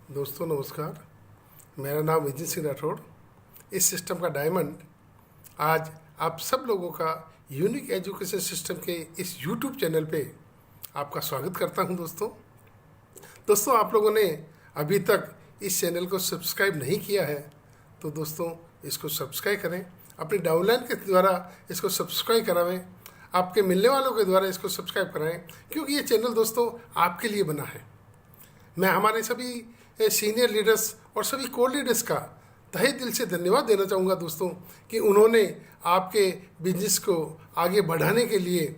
दोस्तों नमस्कार। मेरा नाम विजय सिंह राठौड़। इस सिस्टम का डायमंड आज आप सब लोगों का यूनिक एजुकेशन सिस्टम के इस यूट्यूब चैनल पे आपका स्वागत करता हूं। दोस्तों आप लोगों ने अभी तक इस चैनल को सब्सक्राइब नहीं किया है तो दोस्तों इसको सब्सक्राइब करें। अपने डाउनलाइन के द्वारा इसको सब्सक्राइब करावें, आपके मिलने वालों के द्वारा इसको सब्सक्राइब कराएं, क्योंकि ये चैनल दोस्तों आपके लिए बना है। मैं हमारे सभी सीनियर लीडर्स और सभी कोर लीडर्स का तहे दिल से धन्यवाद देना चाहूँगा दोस्तों कि उन्होंने आपके बिजनेस को आगे बढ़ाने के लिए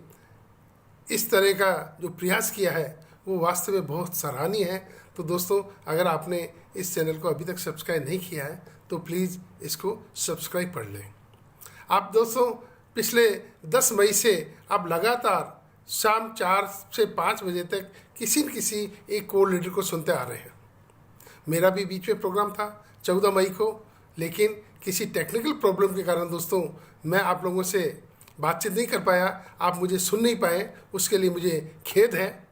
इस तरह का जो प्रयास किया है वो वास्तव में बहुत सराहनीय है। तो दोस्तों अगर आपने इस चैनल को अभी तक सब्सक्राइब नहीं किया है तो प्लीज़ इसको सब्सक्राइब कर लें। आप दोस्तों पिछले 10 मई से आप लगातार शाम 4 से 5 बजे तक किसी न किसी एक कोर लीडर को सुनते आ रहे हैं। मेरा भी बीच में प्रोग्राम था 14 मई को, लेकिन किसी टेक्निकल प्रॉब्लम के कारण दोस्तों मैं आप लोगों से बातचीत नहीं कर पाया, आप मुझे सुन नहीं पाए, उसके लिए मुझे खेद है।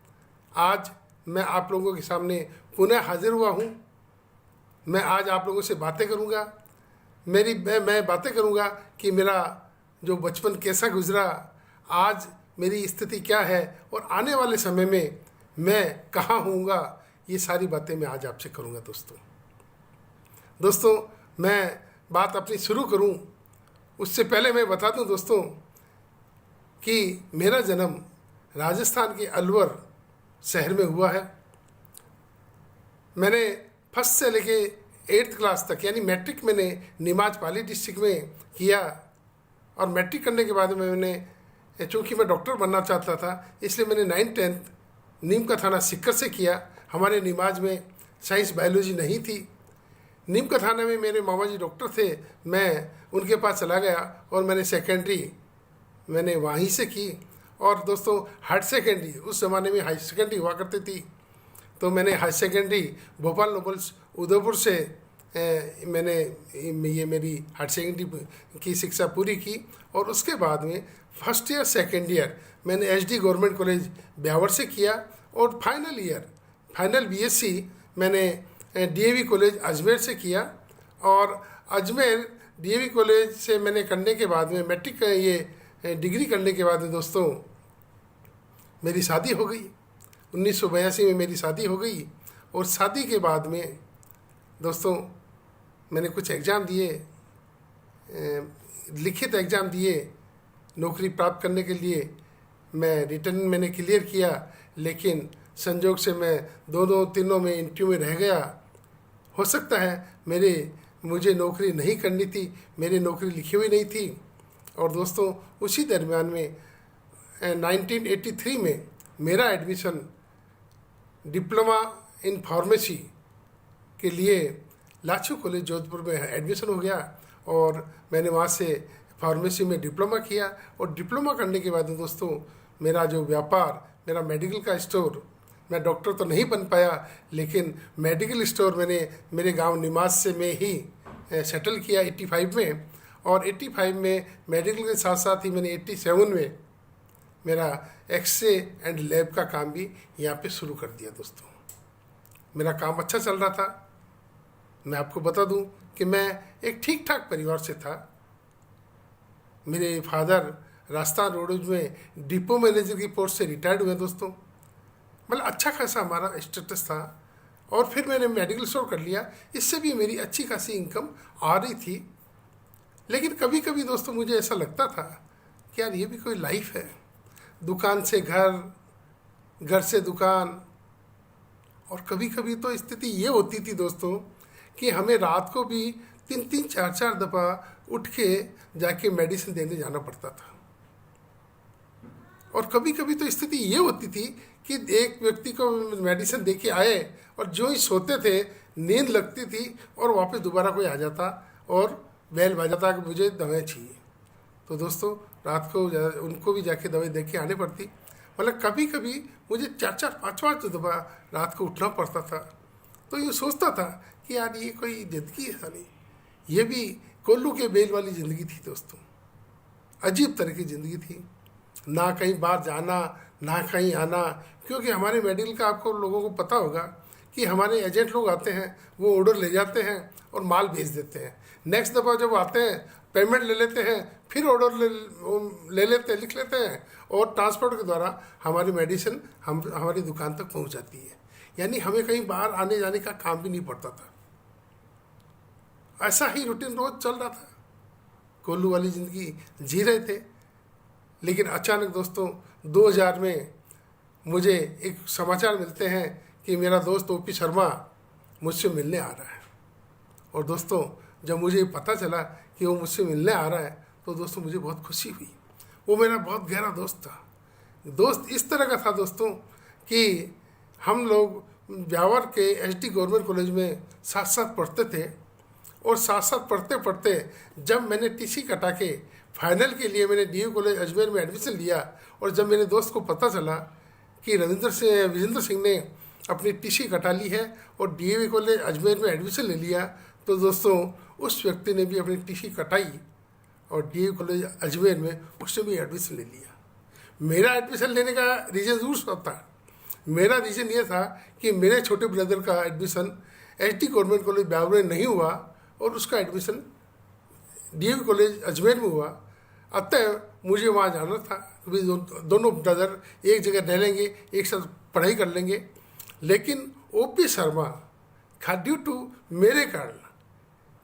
आज मैं आप लोगों के सामने पुनः हाजिर हुआ हूँ। मैं आज आप लोगों से बातें करूँगा। मैं बातें करूँगा कि मेरा जो बचपन कैसा गुजरा, आज मेरी स्थिति क्या है और आने वाले समय में मैं कहाँ होऊंगा, ये सारी बातें मैं आज आपसे करूँगा। दोस्तों मैं बात अपनी शुरू करूँ उससे पहले मैं बता दूँ दोस्तों कि मेरा जन्म राजस्थान के अलवर शहर में हुआ है। मैंने फर्स्ट से लेके 8th क्लास तक यानी मैट्रिक मैंने नीमाच पाली डिस्ट्रिक्ट में किया, और मैट्रिक करने के बाद में मैंने, चूँकि मैं डॉक्टर बनना चाहता था, इसलिए मैंने 9th 10th नीम का थाना सिक्कर से किया। हमारे नीमाज में साइंस बायोलॉजी नहीं थी। नीम का थाना में मेरे मामा जी डॉक्टर थे, मैं उनके पास चला गया और मैंने सेकेंडरी मैंने वहीं से की। और दोस्तों हायर सेकेंडरी, उस ज़माने में हाई सेकेंडरी हुआ करती थी, तो मैंने high secondary Bhopal nobles Udaipur से मैंने ये मेरी हायर सेकेंडरी की शिक्षा पूरी की। और उसके बाद में फर्स्ट ईयर सेकेंड ईयर मैंने एचडी गवर्नमेंट कॉलेज ब्यावर से किया, और फाइनल बीएससी मैंने डीएवी कॉलेज अजमेर से किया। और अजमेर डीएवी कॉलेज से मैंने करने के बाद में मैट्रिक ये डिग्री करने के बाद में दोस्तों मेरी शादी हो गई। 1982 में मेरी शादी हो गई, और शादी के बाद में दोस्तों मैंने कुछ एग्ज़ाम दिए, लिखित एग्ज़ाम दिए नौकरी प्राप्त करने के लिए। मैं रिटर्न मैंने क्लियर किया, लेकिन संजोग से मैं दोनों तीनों में इंटरव्यू में रह गया। हो सकता है मुझे नौकरी नहीं करनी थी, मेरी नौकरी लिखी हुई नहीं थी। और दोस्तों उसी दरमियान में 1983 में मेरा एडमिशन डिप्लोमा इन फार्मेसी के लिए लाछू कॉलेज जोधपुर में एडमिशन हो गया, और मैंने वहाँ से फार्मेसी में डिप्लोमा किया। और डिप्लोमा करने के बाद दोस्तों मेरा जो व्यापार, मेरा मेडिकल का स्टोर, मैं डॉक्टर तो नहीं बन पाया, लेकिन मेडिकल स्टोर मैंने मेरे गांव निमाज से में ही सेटल किया 85 में। और 85 में मेडिकल के साथ साथ ही मैंने 87 में मेरा एक्सरे एंड लैब का काम भी यहाँ पे शुरू कर दिया। दोस्तों मेरा काम अच्छा चल रहा था। मैं आपको बता दूं कि मैं एक ठीक ठाक परिवार से था। मेरे फादर राजस्थान रोडवेज में डिपो मैनेजर की पोस्ट से रिटायर्ड हुए दोस्तों, मतलब अच्छा खासा हमारा स्टेटस था। और फिर मैंने मेडिकल स्टोर कर लिया, इससे भी मेरी अच्छी खासी इनकम आ रही थी। लेकिन कभी कभी दोस्तों मुझे ऐसा लगता था कि यार ये भी कोई लाइफ है, दुकान से घर, घर से दुकान। और कभी कभी तो स्थिति ये होती थी दोस्तों कि हमें रात को भी 3-3 4-4 दफ़ा उठ के जाके मेडिसिन देने जाना पड़ता था। और कभी कभी तो स्थिति ये होती थी कि एक व्यक्ति को मेडिसिन दे के आए और जो ही सोते थे नींद लगती थी और वापस दोबारा कोई आ जाता और बैल बजाता कि मुझे दवाएं चाहिए। तो दोस्तों रात को उनको भी जाके दवाई दे के आने पड़ती। मतलब कभी कभी मुझे 4-4 5-5 दफ़ा रात को उठना पड़ता था। तो ये सोचता था कि यार ये कोई ज़िंदगी है नहीं, ये भी कोल्लू के बेल वाली ज़िंदगी थी दोस्तों। अजीब तरह की ज़िंदगी थी, ना कहीं बाहर जाना ना कहीं आना। क्योंकि हमारे मेडिकल का आपको लोगों को पता होगा कि कि हमारे एजेंट लोग आते हैं, वो ऑर्डर ले जाते हैं और माल भेज देते हैं। नेक्स्ट दफ़ा जब आते हैं पेमेंट ले लेते हैं, फिर ऑर्डर ले लेते हैं, लिख लेते हैं और ट्रांसपोर्ट के द्वारा हमारी मेडिसिन हमारी दुकान तक पहुंच जाती है। यानी हमें कहीं बाहर आने जाने का काम भी नहीं पड़ता था। ऐसा ही रूटीन रोज चल रहा था, कोल्लू वाली ज़िंदगी जी रहे थे। लेकिन अचानक दोस्तों 2000 में मुझे एक समाचार मिलते हैं कि मेरा दोस्त ओपी शर्मा मुझसे मिलने आ रहा है। और दोस्तों जब मुझे पता चला कि वो मुझसे मिलने आ रहा है तो दोस्तों मुझे बहुत खुशी हुई। वो मेरा बहुत गहरा दोस्त था। दोस्त इस तरह का था दोस्तों कि हम लोग ब्यावर के एचडी गवर्नमेंट कॉलेज में साथ साथ पढ़ते थे और साथ साथ पढ़ते पढ़ते जब मैंने टीसी कटा के फाइनल के लिए मैंने डीयू कॉलेज अजमेर में एडमिशन लिया और जब मेरे दोस्त को पता चला कि विजेंद्र सिंह ने अपनी टीसी कटा ली है और डीएवी कॉलेज अजमेर में एडमिशन ले लिया, तो दोस्तों उस व्यक्ति ने भी अपनी टीसी कटाई और डीएवी कॉलेज अजमेर में उसने भी एडमिशन ले लिया। मेरा एडमिशन लेने का रीज़न जरूर सब था। मेरा रीज़न ये था कि मेरे छोटे ब्रदर का admission HD government college Beawar में नहीं हुआ और उसका एडमिशन डीएवी कॉलेज अजमेर में हुआ। अतः मुझे वहाँ जाना था, दोनों ब्रदर एक जगह रह लेंगे, एक साथ पढ़ाई कर लेंगे। लेकिन ओपी शर्मा ड्यू टू मेरे कारण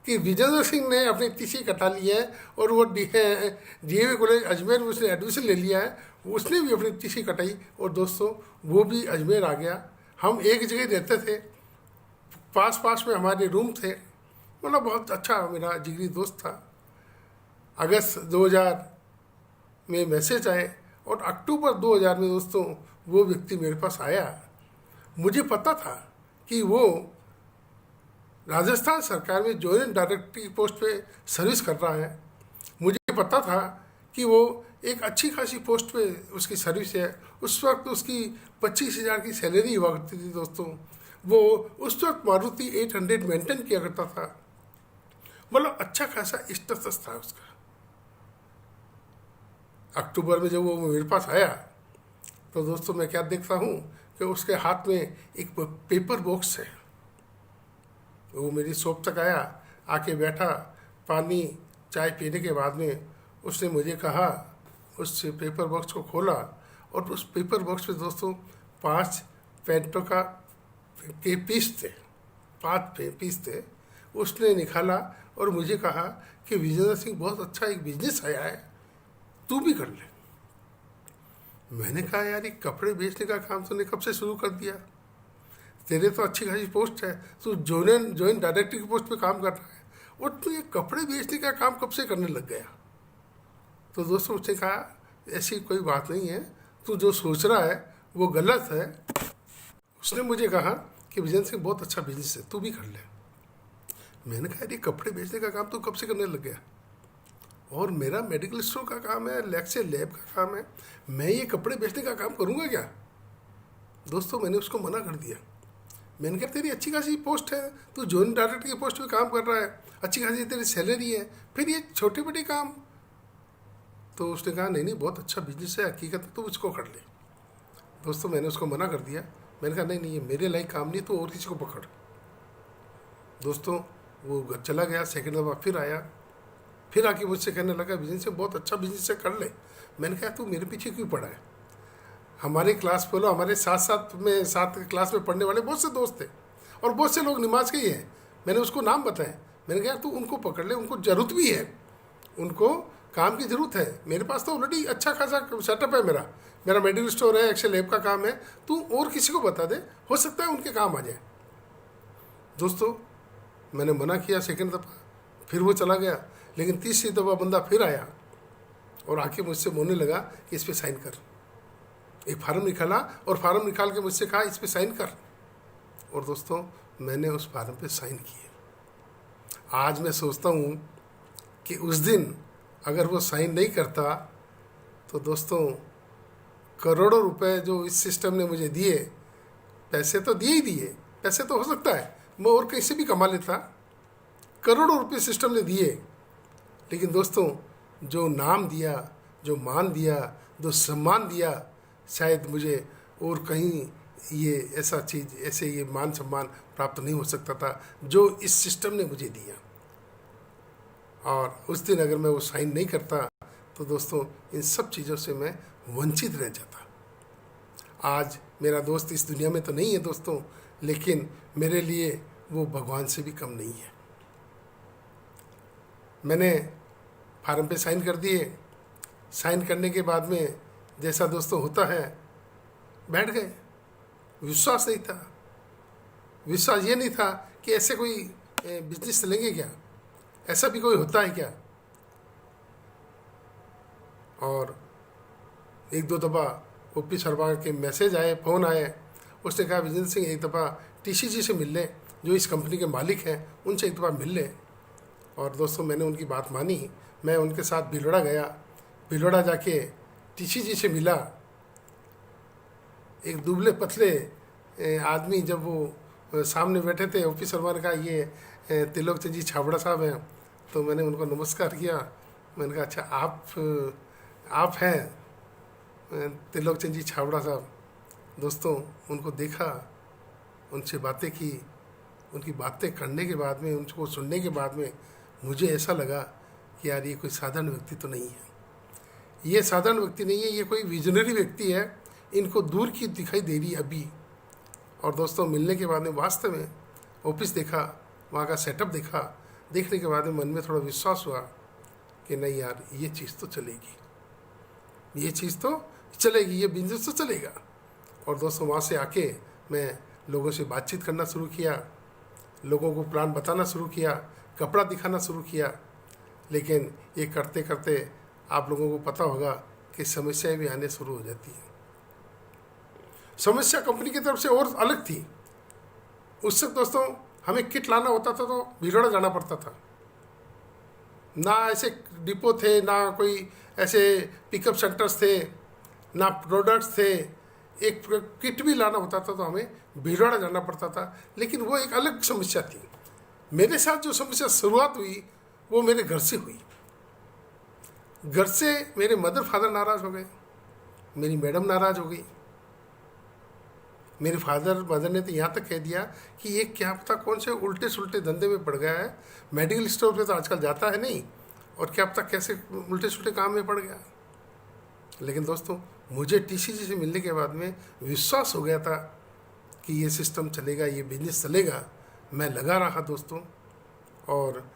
कि विजेंद्र सिंह ने अपनी टीसी कटा ली है और वो डीएवी कॉलेज अजमेर में उसने एडमिशन ले लिया है, उसने भी अपनी टीसी कटाई और दोस्तों वो भी अजमेर आ गया। हम एक जगह रहते थे, पास पास में हमारे रूम थे। मतलब बहुत अच्छा मेरा जिगरी दोस्त था। अगस्त 2000 में मैसेज आए और अक्टूबर 2000 में दोस्तों वो व्यक्ति मेरे पास आया। मुझे पता था कि वो राजस्थान सरकार में जॉइंट डायरेक्टर की पोस्ट पे सर्विस कर रहा है। मुझे पता था कि वो एक अच्छी खासी पोस्ट पे उसकी सर्विस है। उस वक्त उसकी 25,000 की सैलरी हुआ करती थी दोस्तों। वो उस वक्त मारुति 800 मेंटेन किया करता था। मतलब अच्छा खासा स्टेटस था उसका। अक्टूबर में जब वो मेरे पास आया तो दोस्तों मैं क्या देखता हूँ कि उसके हाथ में एक पेपर बॉक्स है। वो मेरी शॉप तक आया, आके बैठा, पानी चाय पीने के बाद में उसने मुझे कहा, उस पेपर बॉक्स को खोला और उस पेपर बॉक्स में दोस्तों 5 पेंटों का के पीस थे, 5 पीस थे। उसने निकाला और मुझे कहा कि विजेंद्र सिंह बहुत अच्छा एक बिजनेस आया है, तू भी कर ले। मैंने कहा यार ये कपड़े बेचने का काम तूने कब से शुरू कर दिया? तेरे तो अच्छी खासी पोस्ट है, तू जॉइंट डायरेक्टर की पोस्ट पे काम कर रहा है और तू ये कपड़े बेचने का काम कब से करने लग गया? तो दोस्तों उसने कहा ऐसी कोई बात नहीं है, तू जो सोच रहा है वो गलत है। उसने मुझे कहा कि विजेंद्र सिंह बहुत अच्छा बिजनेस है, तू भी कर ले। मैंने कहा ये कपड़े बेचने का काम तू कब से करने लग गया? और मेरा मेडिकल स्टोर का काम है, लैब का काम है, मैं ये कपड़े बेचने का काम करूँगा क्या? दोस्तों मैंने उसको मना कर दिया। मैंने कहा तेरी अच्छी खासी पोस्ट है, तू जॉइंट डायरेक्टर की पोस्ट पे काम कर रहा है, अच्छी खासी तेरी सैलरी है, फिर ये छोटे मोटे काम? तो उसने कहा नहीं बहुत अच्छा बिजनेस है, हकीकत है, तू उसको कर ले। दोस्तों मैंने उसको मना कर दिया। मैंने कहा नहीं ये मेरे लायक काम नहीं, तो और किसी को पकड़। दोस्तों वो घर चला गया। सेकेंड दफ़ा फिर आया, फिर आके मुझसे कहने लगा बिजनेस से बहुत अच्छा बिजनेस है, कर ले। मैंने कहा तू मेरे पीछे क्यों पड़ा है? हमारे क्लास फेलो, हमारे साथ क्लास में पढ़ने वाले बहुत से दोस्त थे और बहुत से लोग नमाज के ही हैं। मैंने उसको नाम बताया। मैंने कहा तू उनको पकड़ ले, उनको ज़रूरत भी है, उनको काम की ज़रूरत है। मेरे पास तो ऑलरेडी अच्छा खासा सेटअप है, मेरा मेडिकल स्टोर है, एक्सेल लैब का काम है, तू और किसी को बता दे, हो सकता है उनके काम आ जाए। दोस्तों मैंने मना किया सेकेंड दफ़ा, फिर वो चला गया। लेकिन तीसरी दफ़ा बंदा फिर आया और आके मुझसे बोलने लगा कि इस पर साइन कर। एक फार्म निकाला और फार्म निकाल के मुझसे कहा इस पर साइन कर। और दोस्तों मैंने उस फार्म पे साइन किए। आज मैं सोचता हूँ कि उस दिन अगर वो साइन नहीं करता तो दोस्तों करोड़ों रुपए जो इस सिस्टम ने मुझे दिए, पैसे तो दिए ही दिए, पैसे तो हो सकता है मैं और कहीं से भी कमा लेता, करोड़ों रुपए सिस्टम ने दिए, लेकिन दोस्तों जो नाम दिया, जो मान दिया, जो सम्मान दिया, शायद मुझे और कहीं ये ऐसा चीज़, ऐसे ये मान सम्मान प्राप्त नहीं हो सकता था जो इस सिस्टम ने मुझे दिया। और उस दिन अगर मैं वो साइन नहीं करता तो दोस्तों इन सब चीज़ों से मैं वंचित रह जाता। आज मेरा दोस्त इस दुनिया में तो नहीं है दोस्तों, लेकिन मेरे लिए वो भगवान से भी कम नहीं है। मैंने फार्म पे साइन कर दिए। साइन करने के बाद में जैसा दोस्तों होता है, बैठ गए। विश्वास नहीं था। विश्वास ये नहीं था कि ऐसे कोई बिजनेस चलेंगे क्या, ऐसा भी कोई होता है क्या। और एक दो दफ़ा ओपी शर्मा के मैसेज आए, फ़ोन आए। उसने कहा विजेंद्र सिंह एक दफ़ा टीसी जी से मिल ले, जो इस कंपनी के मालिक हैं, उनसे एक दफ़ा मिल ले। और दोस्तों मैंने उनकी बात मानी। मैं उनके साथ भिलवाड़ा गया। भिलवाड़ा जाके टीसी जी से मिला। एक दुबले पतले आदमी, जब वो सामने बैठे थे, ओपी शर्मा ने कहा ये त्रिलोक चंद जी छाबड़ा साहब हैं। तो मैंने उनको नमस्कार किया। मैंने कहा अच्छा आप हैं त्रिलोक चंद जी छाबड़ा साहब। दोस्तों उनको देखा, उनसे बातें की। उनकी बातें करने के बाद में, उनको सुनने के बाद में मुझे ऐसा लगा कि यार ये कोई साधारण व्यक्ति तो नहीं है। ये साधारण व्यक्ति नहीं है, ये कोई विजनरी व्यक्ति है। इनको दूर की दिखाई दे रही है अभी। और दोस्तों मिलने के बाद में वास्तव में ऑफिस देखा, वहाँ का सेटअप देखा। देखने के बाद में मन में थोड़ा विश्वास हुआ कि नहीं यार ये चीज़ तो चलेगी, ये चीज़ तो चलेगी, ये बिजनेस तो चलेगा। और दोस्तों वहाँ से आके मैं लोगों से बातचीत करना शुरू किया, लोगों को प्लान बताना शुरू किया, कपड़ा दिखाना शुरू किया। लेकिन ये करते करते आप लोगों को पता होगा कि समस्याएं भी आने शुरू हो जाती हैं। समस्या कंपनी की तरफ से और अलग थी। उससे दोस्तों हमें किट लाना होता था तो भिलवाड़ा जाना पड़ता था। ना ऐसे डिपो थे, ना कोई ऐसे पिकअप सेंटर्स थे, ना प्रोडक्ट्स थे। एक किट भी लाना होता था तो हमें भिलवाड़ा जाना पड़ता था। लेकिन वो एक अलग समस्या थी। मेरे साथ जो समस्या शुरुआत हुई वो मेरे घर से हुई। घर से मेरे मदर फादर नाराज़ हो गए, मेरी मैडम नाराज़ हो गई। मेरे फादर मदर ने तो यहाँ तक कह दिया कि ये क्या पता कौन से उल्टे सुल्टे धंधे में पड़ गया है, मेडिकल स्टोर पे तो आजकल जाता है नहीं, और क्या पता कैसे उल्टे सुल्टे काम में पड़ गया। लेकिन दोस्तों मुझे टीसीजी से मिलने के बाद में विश्वास हो गया था कि ये सिस्टम चलेगा, ये बिजनेस चलेगा। मैं लगा रहा दोस्तों। और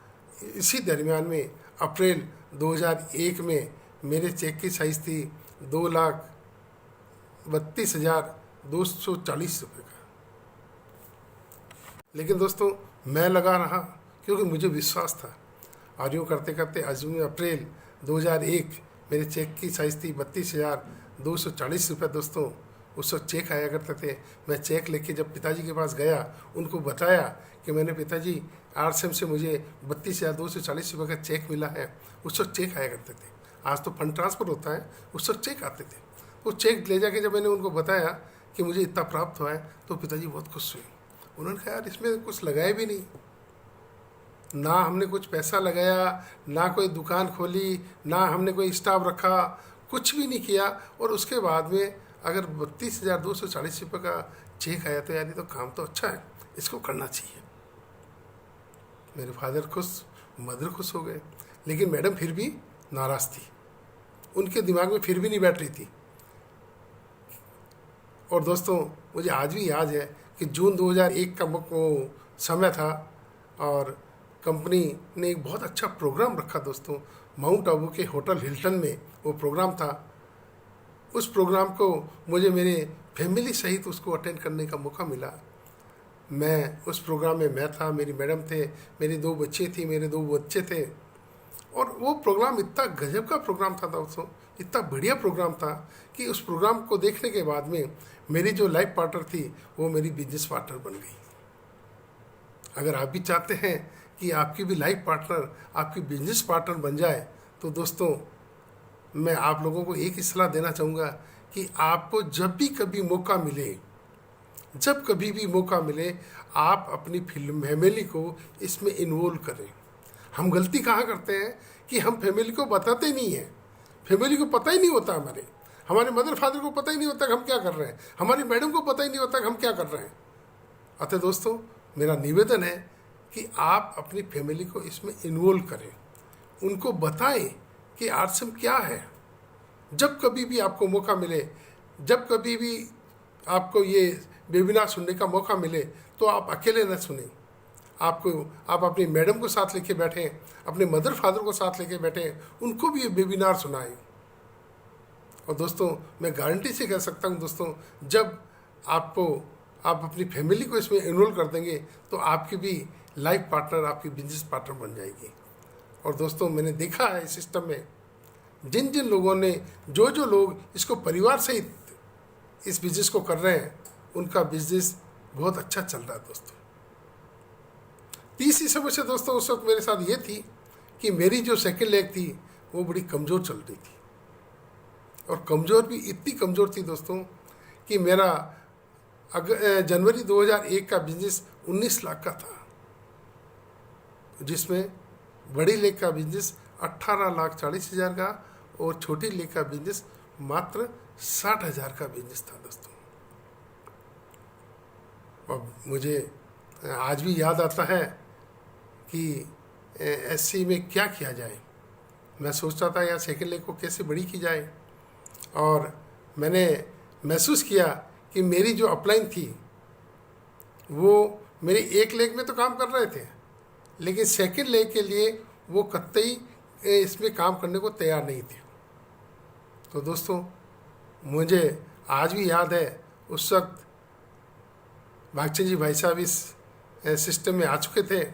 इसी दरमियान में अप्रैल 2001 में मेरे चेक की साइज़ थी 2,32,240 रुपये का। लेकिन दोस्तों मैं लगा रहा क्योंकि मुझे विश्वास था। और यूँ करते करते आज में अप्रैल 2001 मेरे चेक की साइज़ थी 32,240 रुपये। दोस्तों उस वक्त चेक आया करते थे। मैं चेक लेके जब पिताजी के पास गया, उनको बताया कि मैंने पिताजी आरसीएम से मुझे 32,240 रुपये का चेक मिला है। उस वक्त चेक आया करते थे। आज तो फंड ट्रांसफ़र होता है, उस वक्त चेक आते थे। वो चेक ले जाके जब मैंने उनको बताया कि मुझे इतना प्राप्त हुआ है तो पिताजी बहुत खुश हुए। उन्होंने कहा यार इसमें कुछ लगाया भी नहीं, ना हमने कुछ पैसा लगाया, ना कोई दुकान खोली, ना हमने कोई स्टाफ रखा, कुछ भी नहीं किया। और उसके बाद में अगर 32,240 रुपये का चेक आया तो यार ये तो काम तो अच्छा है, इसको करना चाहिए। मेरे फादर खुश, मदर खुश हो गए। लेकिन मैडम फिर भी नाराज़ थी, उनके दिमाग में फिर भी नहीं बैठ रही थी। और दोस्तों मुझे आज भी याद है कि जून 2001 का वो समय था और कंपनी ने एक बहुत अच्छा प्रोग्राम रखा दोस्तों। माउंट आबू के होटल हिल्टन में वो प्रोग्राम था। उस प्रोग्राम को मुझे मेरे फैमिली सहित उसको अटेंड करने का मौका मिला। मैं उस प्रोग्राम में मैं था, मेरी मैडम थे, मेरी 2 बच्चे थी, मेरे 2 बच्चे थे। और वो प्रोग्राम इतना गजब का प्रोग्राम था दोस्तों, इतना बढ़िया प्रोग्राम था कि उस प्रोग्राम को देखने के बाद में मेरी जो लाइफ पार्टनर थी वो मेरी बिजनेस पार्टनर बन गई। अगर आप भी चाहते हैं कि आपकी भी लाइफ पार्टनर आपकी बिजनेस पार्टनर बन जाए तो दोस्तों मैं आप लोगों को एक ही सलाह देना चाहूँगा कि आपको जब भी कभी मौका मिले, जब कभी भी मौका मिले, आप अपनी फैमिली को इसमें इन्वॉल्व करें। हम गलती कहाँ करते हैं कि हम फैमिली को बताते नहीं हैं, फैमिली को पता ही नहीं होता हमारे। हमारे मदर फादर को पता ही नहीं होता कि हम क्या कर रहे हैं, हमारी मैडम को पता ही नहीं होता कि हम क्या कर रहे हैं। अतः दोस्तों, मेरा निवेदन है कि आप अपनी फैमिली को इसमें इन्वॉल्व करें, उनको बताएं कि आरसीएम क्या है। जब कभी भी आपको मौका मिले, जब कभी भी आपको ये वेबिनार सुनने का मौका मिले, तो आप अकेले न सुनें। आप अपनी मैडम को साथ लेके बैठें, अपने मदर फादर को साथ लेके बैठें, उनको भी ये वेबिनार सुनाएं। और दोस्तों, मैं गारंटी से कह सकता हूँ दोस्तों, जब आप अपनी फैमिली को इसमें इन्वॉल्व कर देंगे तो आपकी भी लाइफ पार्टनर, आपकी बिजनेस पार्टनर बन जाएगी। और दोस्तों, मैंने देखा है इस सिस्टम में जिन जिन लोगों ने, जो लोग इसको परिवार सहित इस बिजनेस को कर रहे हैं, उनका बिजनेस बहुत अच्छा चल रहा है दोस्तों। तीसरी समस्या दोस्तों उस वक्त मेरे साथ ये थी कि मेरी जो सेकंड लेग थी वो बड़ी कमज़ोर चल रही थी, और कमज़ोर भी इतनी कमज़ोर थी दोस्तों कि मेरा जनवरी 2001 का बिजनेस 19 लाख का था, जिसमें बड़ी लेग का बिजनेस 18,40,000 का और छोटी लेग का बिजनेस मात्र 60,000 का बिजनेस था दोस्तों। अब मुझे आज भी याद आता है कि एससी में क्या किया जाए। मैं सोचता था यार सेकेंड लेग को कैसे बड़ी की जाए, और मैंने महसूस किया कि मेरी जो अपलाइन थी वो मेरी एक लेग में तो काम कर रहे थे, लेकिन सेकेंड लेग के लिए वो कतई इसमें काम करने को तैयार नहीं थे। तो दोस्तों, मुझे आज भी याद है उस वक्त भागचंद जी भाई साहब इस सिस्टम में आ चुके थे,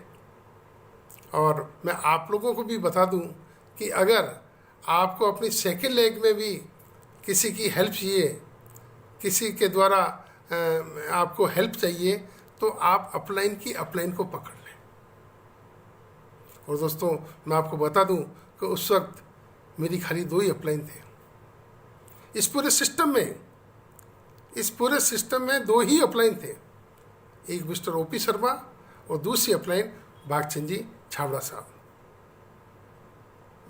और मैं आप लोगों को भी बता दूं कि अगर आपको अपनी सेकेंड लेग में भी किसी की हेल्प चाहिए, किसी के द्वारा आपको हेल्प चाहिए, तो आप अपलाइन को पकड़ लें। और दोस्तों, मैं आपको बता दूं कि उस वक्त मेरी खाली 2 ही अपलाइन थे इस पूरे सिस्टम में 2 ही अपलाइन थे, एक मिस्टर ओपी शर्मा और दूसरी अपलाइन भागचंद जी छाबड़ा साहब।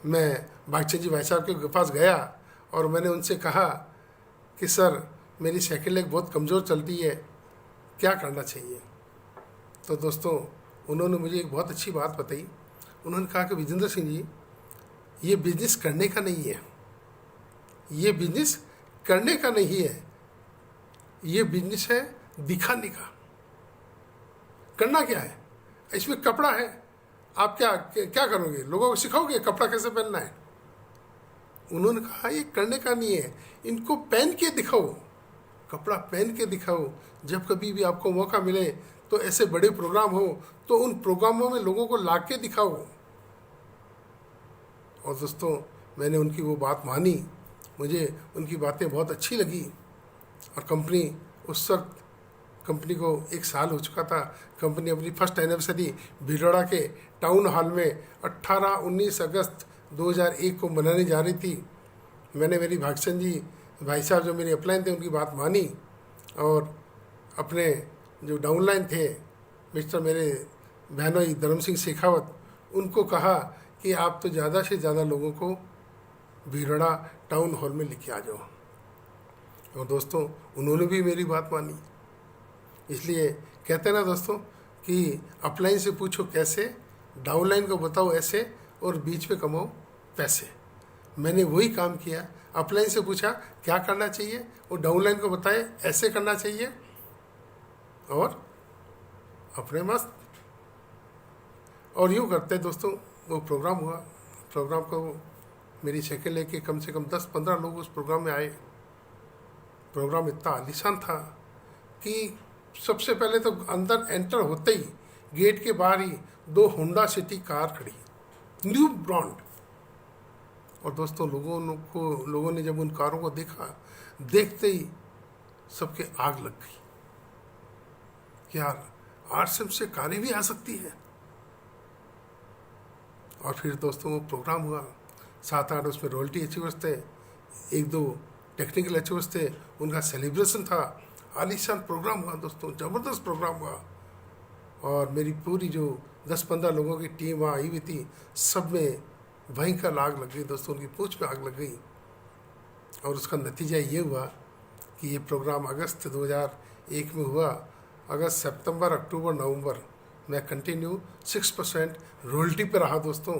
मैं भागचंद जी भाई साहब के पास गया और मैंने उनसे कहा कि सर, मेरी सेकेंड लेग बहुत कमज़ोर चलती है, क्या करना चाहिए। तो दोस्तों, उन्होंने मुझे एक बहुत अच्छी बात बताई। उन्होंने कहा कि विजेंद्र सिंह जी, ये बिजनेस करने का नहीं है, ये बिजनेस करने का नहीं है, ये बिजनेस है दिखाने का। करना क्या है, इसमें कपड़ा है, आप क्या करोगे, लोगों को सिखाओगे कपड़ा कैसे पहनना है। उन्होंने कहा ये करने का नहीं है, इनको पहन के दिखाओ, कपड़ा पहन के दिखाओ। जब कभी भी आपको मौका मिले तो ऐसे बड़े प्रोग्राम हो तो उन प्रोग्रामों में लोगों को ला के दिखाओ। और दोस्तों, मैंने उनकी वो बात मानी, मुझे उनकी बातें बहुत अच्छी लगी। और कंपनी, उस वक्त कंपनी को 1 साल हो चुका था। कंपनी अपनी फर्स्ट एनिवर्सरी भिलवाड़ा के टाउन हॉल में 18-19 अगस्त 2001 को मनाने जा रही थी। मैंने मेरी भागचंद जी भाई साहब जो मेरी अपलाइन थे उनकी बात मानी, और अपने जो डाउनलाइन थे मिस्टर मेरे बहनोई धर्म सिंह शेखावत, उनको कहा कि आप तो ज़्यादा से ज़्यादा लोगों को भिलवाड़ा टाउन हॉल में लेके आ जाओ। और दोस्तों, उन्होंने भी मेरी बात मानी। इसलिए कहते हैं ना दोस्तों कि अपलाइन से पूछो कैसे, डाउनलाइन को बताओ ऐसे, और बीच में कमाओ पैसे। मैंने वही काम किया। अपलाइन से पूछा क्या करना चाहिए, और डाउनलाइन को बताए ऐसे करना चाहिए, और अपने मस्त। और यूँ करते दोस्तों, वो प्रोग्राम हुआ। प्रोग्राम को मेरी सेकेंड लेके कम से कम 10-15 लोग उस प्रोग्राम में आए। प्रोग्राम इतना आलीशान था कि सबसे पहले तो अंदर एंटर होते ही गेट के बाहर ही 2 होंडा सिटी कार खड़ी, न्यू ब्रांड। और दोस्तों, लोगों ने जब उन कारों को देखा, देखते ही सबके आग लग गई कि यार, आरसीएम से कारें भी आ सकती है। और फिर दोस्तों वो प्रोग्राम हुआ, 7-8 उसमें रॉयल्टी अचीवर्स थे, 1-2 टेक्निकल अचीवर्स थे, उनका सेलिब्रेशन था। आलीशान प्रोग्राम हुआ दोस्तों, ज़बरदस्त प्रोग्राम हुआ। और मेरी पूरी जो 10-15 लोगों की टीम वहाँ आई हुई थी, सब में भयंकर आग लग गई दोस्तों, उनकी पूंछ में आग लग गई। और उसका नतीजा ये हुआ कि ये प्रोग्राम अगस्त 2001 में हुआ। अगस्त, सितंबर, अक्टूबर, नवंबर मैं कंटिन्यू 6% रॉयल्टी पे रहा दोस्तों।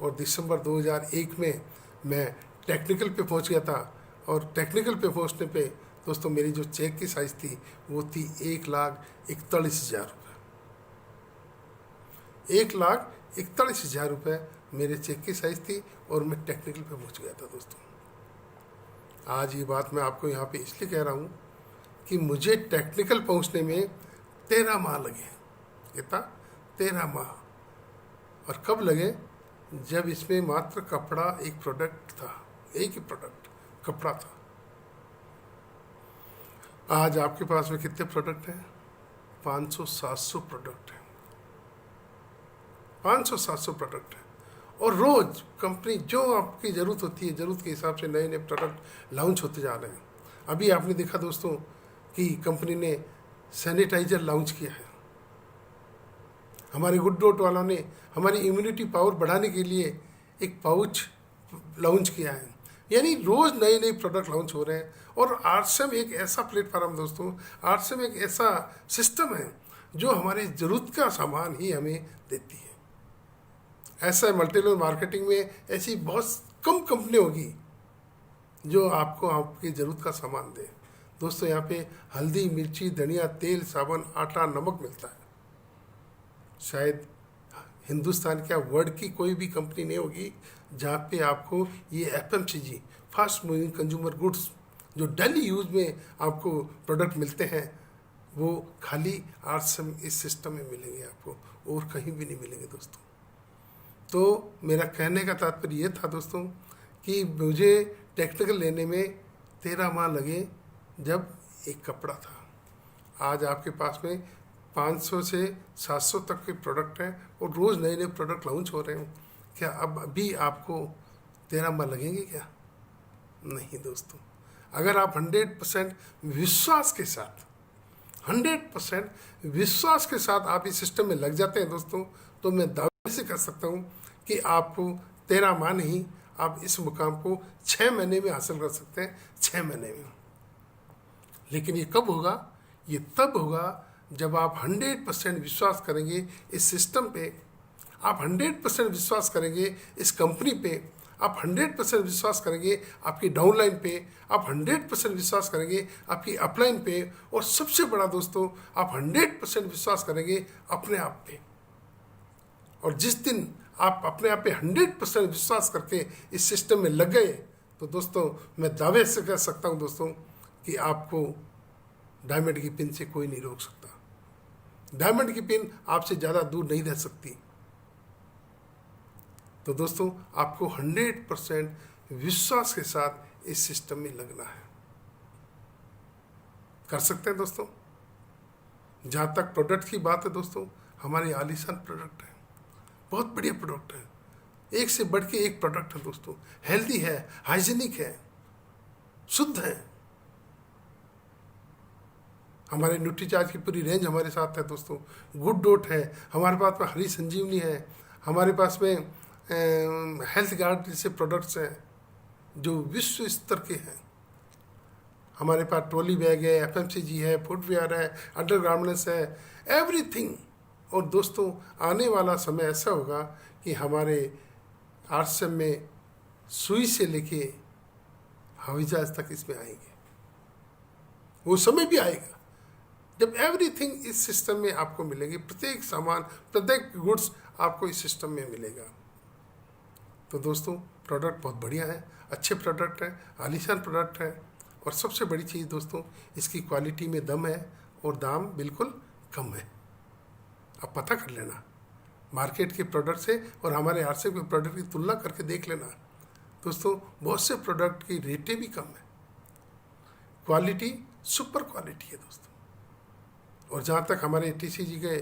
और दिसंबर 2001 में मैं टेक्निकल पे पहुंच गया था। और टेक्निकल पे पहुंचने पे दोस्तों मेरी जो चेक की साइज़ थी वो थी 1,41,000 रुपये। 1,41,000 रुपये मेरे चेक की साइज़ थी और मैं टेक्निकल पे पहुंच गया था दोस्तों। आज ये बात मैं आपको यहाँ पे इसलिए कह रहा हूँ कि मुझे टेक्निकल पहुँचने में 13 माह लगे। कितना? 13 माह। और कब लगे? जब इसमें मात्र कपड़ा एक प्रोडक्ट था, एक ही प्रोडक्ट कपड़ा था। आज आपके पास में कितने प्रोडक्ट हैं? 500-700 प्रोडक्ट हैं। 500-700 प्रोडक्ट हैं। और रोज़ कंपनी जो आपकी ज़रूरत होती है, ज़रूरत के हिसाब से नए नए प्रोडक्ट लॉन्च होते जा रहे हैं। अभी आपने देखा दोस्तों कि कंपनी ने सैनिटाइज़र लॉन्च किया है। हमारे गुड डॉट वालों ने हमारी इम्यूनिटी पावर बढ़ाने के लिए एक पाउच लॉन्च किया है। यानी रोज़ नए नए प्रोडक्ट लॉन्च हो रहे हैं। और आरसीएम एक ऐसा प्लेटफॉर्म दोस्तों, आरसीएम एक ऐसा सिस्टम है जो हमारी ज़रूरत का सामान ही हमें देती है। ऐसा मल्टी लेवल मार्केटिंग में ऐसी बहुत कम कंपनी होगी जो आपको आपकी ज़रूरत का सामान दे। दोस्तों यहाँ पे हल्दी, मिर्ची, धनिया, तेल, साबुन, आटा, नमक मिलता है। शायद हिंदुस्तान क्या वर्ल्ड की कोई भी कंपनी नहीं होगी जहाँ पे आपको ये FMCG, fast moving consumer goods, जो डेली यूज में आपको प्रोडक्ट मिलते हैं, वो खाली आरसीएम इस सिस्टम में मिलेंगे आपको, और कहीं भी नहीं मिलेंगे दोस्तों। तो मेरा कहने का तात्पर्य ये था दोस्तों कि मुझे टेक्निकल लेने में 13 माह लगे जब एक कपड़ा था। आज आपके पास में 500 से 700 तक के प्रोडक्ट हैं और रोज़ नए नए प्रोडक्ट लॉन्च हो रहे हैं। क्या अब अभी आपको 13 माह लगेंगे क्या? नहीं दोस्तों। अगर आप 100% विश्वास के साथ 100% विश्वास के साथ आप इस सिस्टम में लग जाते हैं दोस्तों, तो मैं दावे से कर सकता हूँ कि आपको 13 माह नहीं, आप इस मुकाम को 6 महीने में हासिल कर सकते हैं। 6 महीने में। लेकिन ये कब होगा? ये तब होगा जब आप 100% विश्वास करेंगे इस सिस्टम पे, आप 100% विश्वास करेंगे इस कंपनी पे, आप 100% विश्वास करेंगे आपकी डाउनलाइन पे, आप 100% विश्वास करेंगे आपकी अपलाइन पे, और सबसे बड़ा दोस्तों आप 100% विश्वास करेंगे अपने आप पे। और जिस दिन आप अपने आप पे 100% विश्वास करके इस सिस्टम में लग गए, तो दोस्तों मैं दावे से कह सकता हूँ दोस्तों कि आपको डायमंड की पिन से कोई नहीं रोक सकता। डायमंड की पिन आपसे ज़्यादा दूर नहीं रह सकती। तो दोस्तों आपको 100% विश्वास के साथ इस सिस्टम में लगना है। कर सकते हैं दोस्तों। जहाँ तक प्रोडक्ट की बात है दोस्तों, हमारे आलीशान प्रोडक्ट है, बहुत बढ़िया प्रोडक्ट है, एक से बढ़ के एक प्रोडक्ट है दोस्तों। हेल्दी है, हाइजीनिक है, शुद्ध है। हमारे न्यूट्रीचार्ज की पूरी रेंज हमारे साथ है दोस्तों। गुड डॉट है हमारे पास में, हरी संजीवनी है हमारे पास में, हेल्थ गार्ड जैसे प्रोडक्ट्स हैं जो विश्व स्तर के हैं। हमारे पास ट्रॉली बैग है, एफएमसीजी है, फुटवेयर है, अंडर गारमेंट्स है, एवरीथिंग। और दोस्तों आने वाला समय ऐसा होगा कि हमारे आरसीएम में सुई से लेके हवाई जहाज तक इसमें आएंगे। वो समय भी आएगा जब एवरीथिंग इस सिस्टम में आपको मिलेंगे। प्रत्येक सामान, प्रत्येक गुड्स आपको इस सिस्टम में मिलेगा। तो दोस्तों प्रोडक्ट बहुत बढ़िया है, अच्छे प्रोडक्ट हैं, आलीशान प्रोडक्ट है। और सबसे बड़ी चीज़ दोस्तों, इसकी क्वालिटी में दम है और दाम बिल्कुल कम है। आप पता कर लेना मार्केट के प्रोडक्ट से और हमारे आरसीएम के प्रोडक्ट की तुलना करके देख लेना दोस्तों। बहुत से प्रोडक्ट की रेटें भी कम है, क्वालिटी सुपर क्वालिटी है दोस्तों। और जहाँ तक हमारे टीसीजी के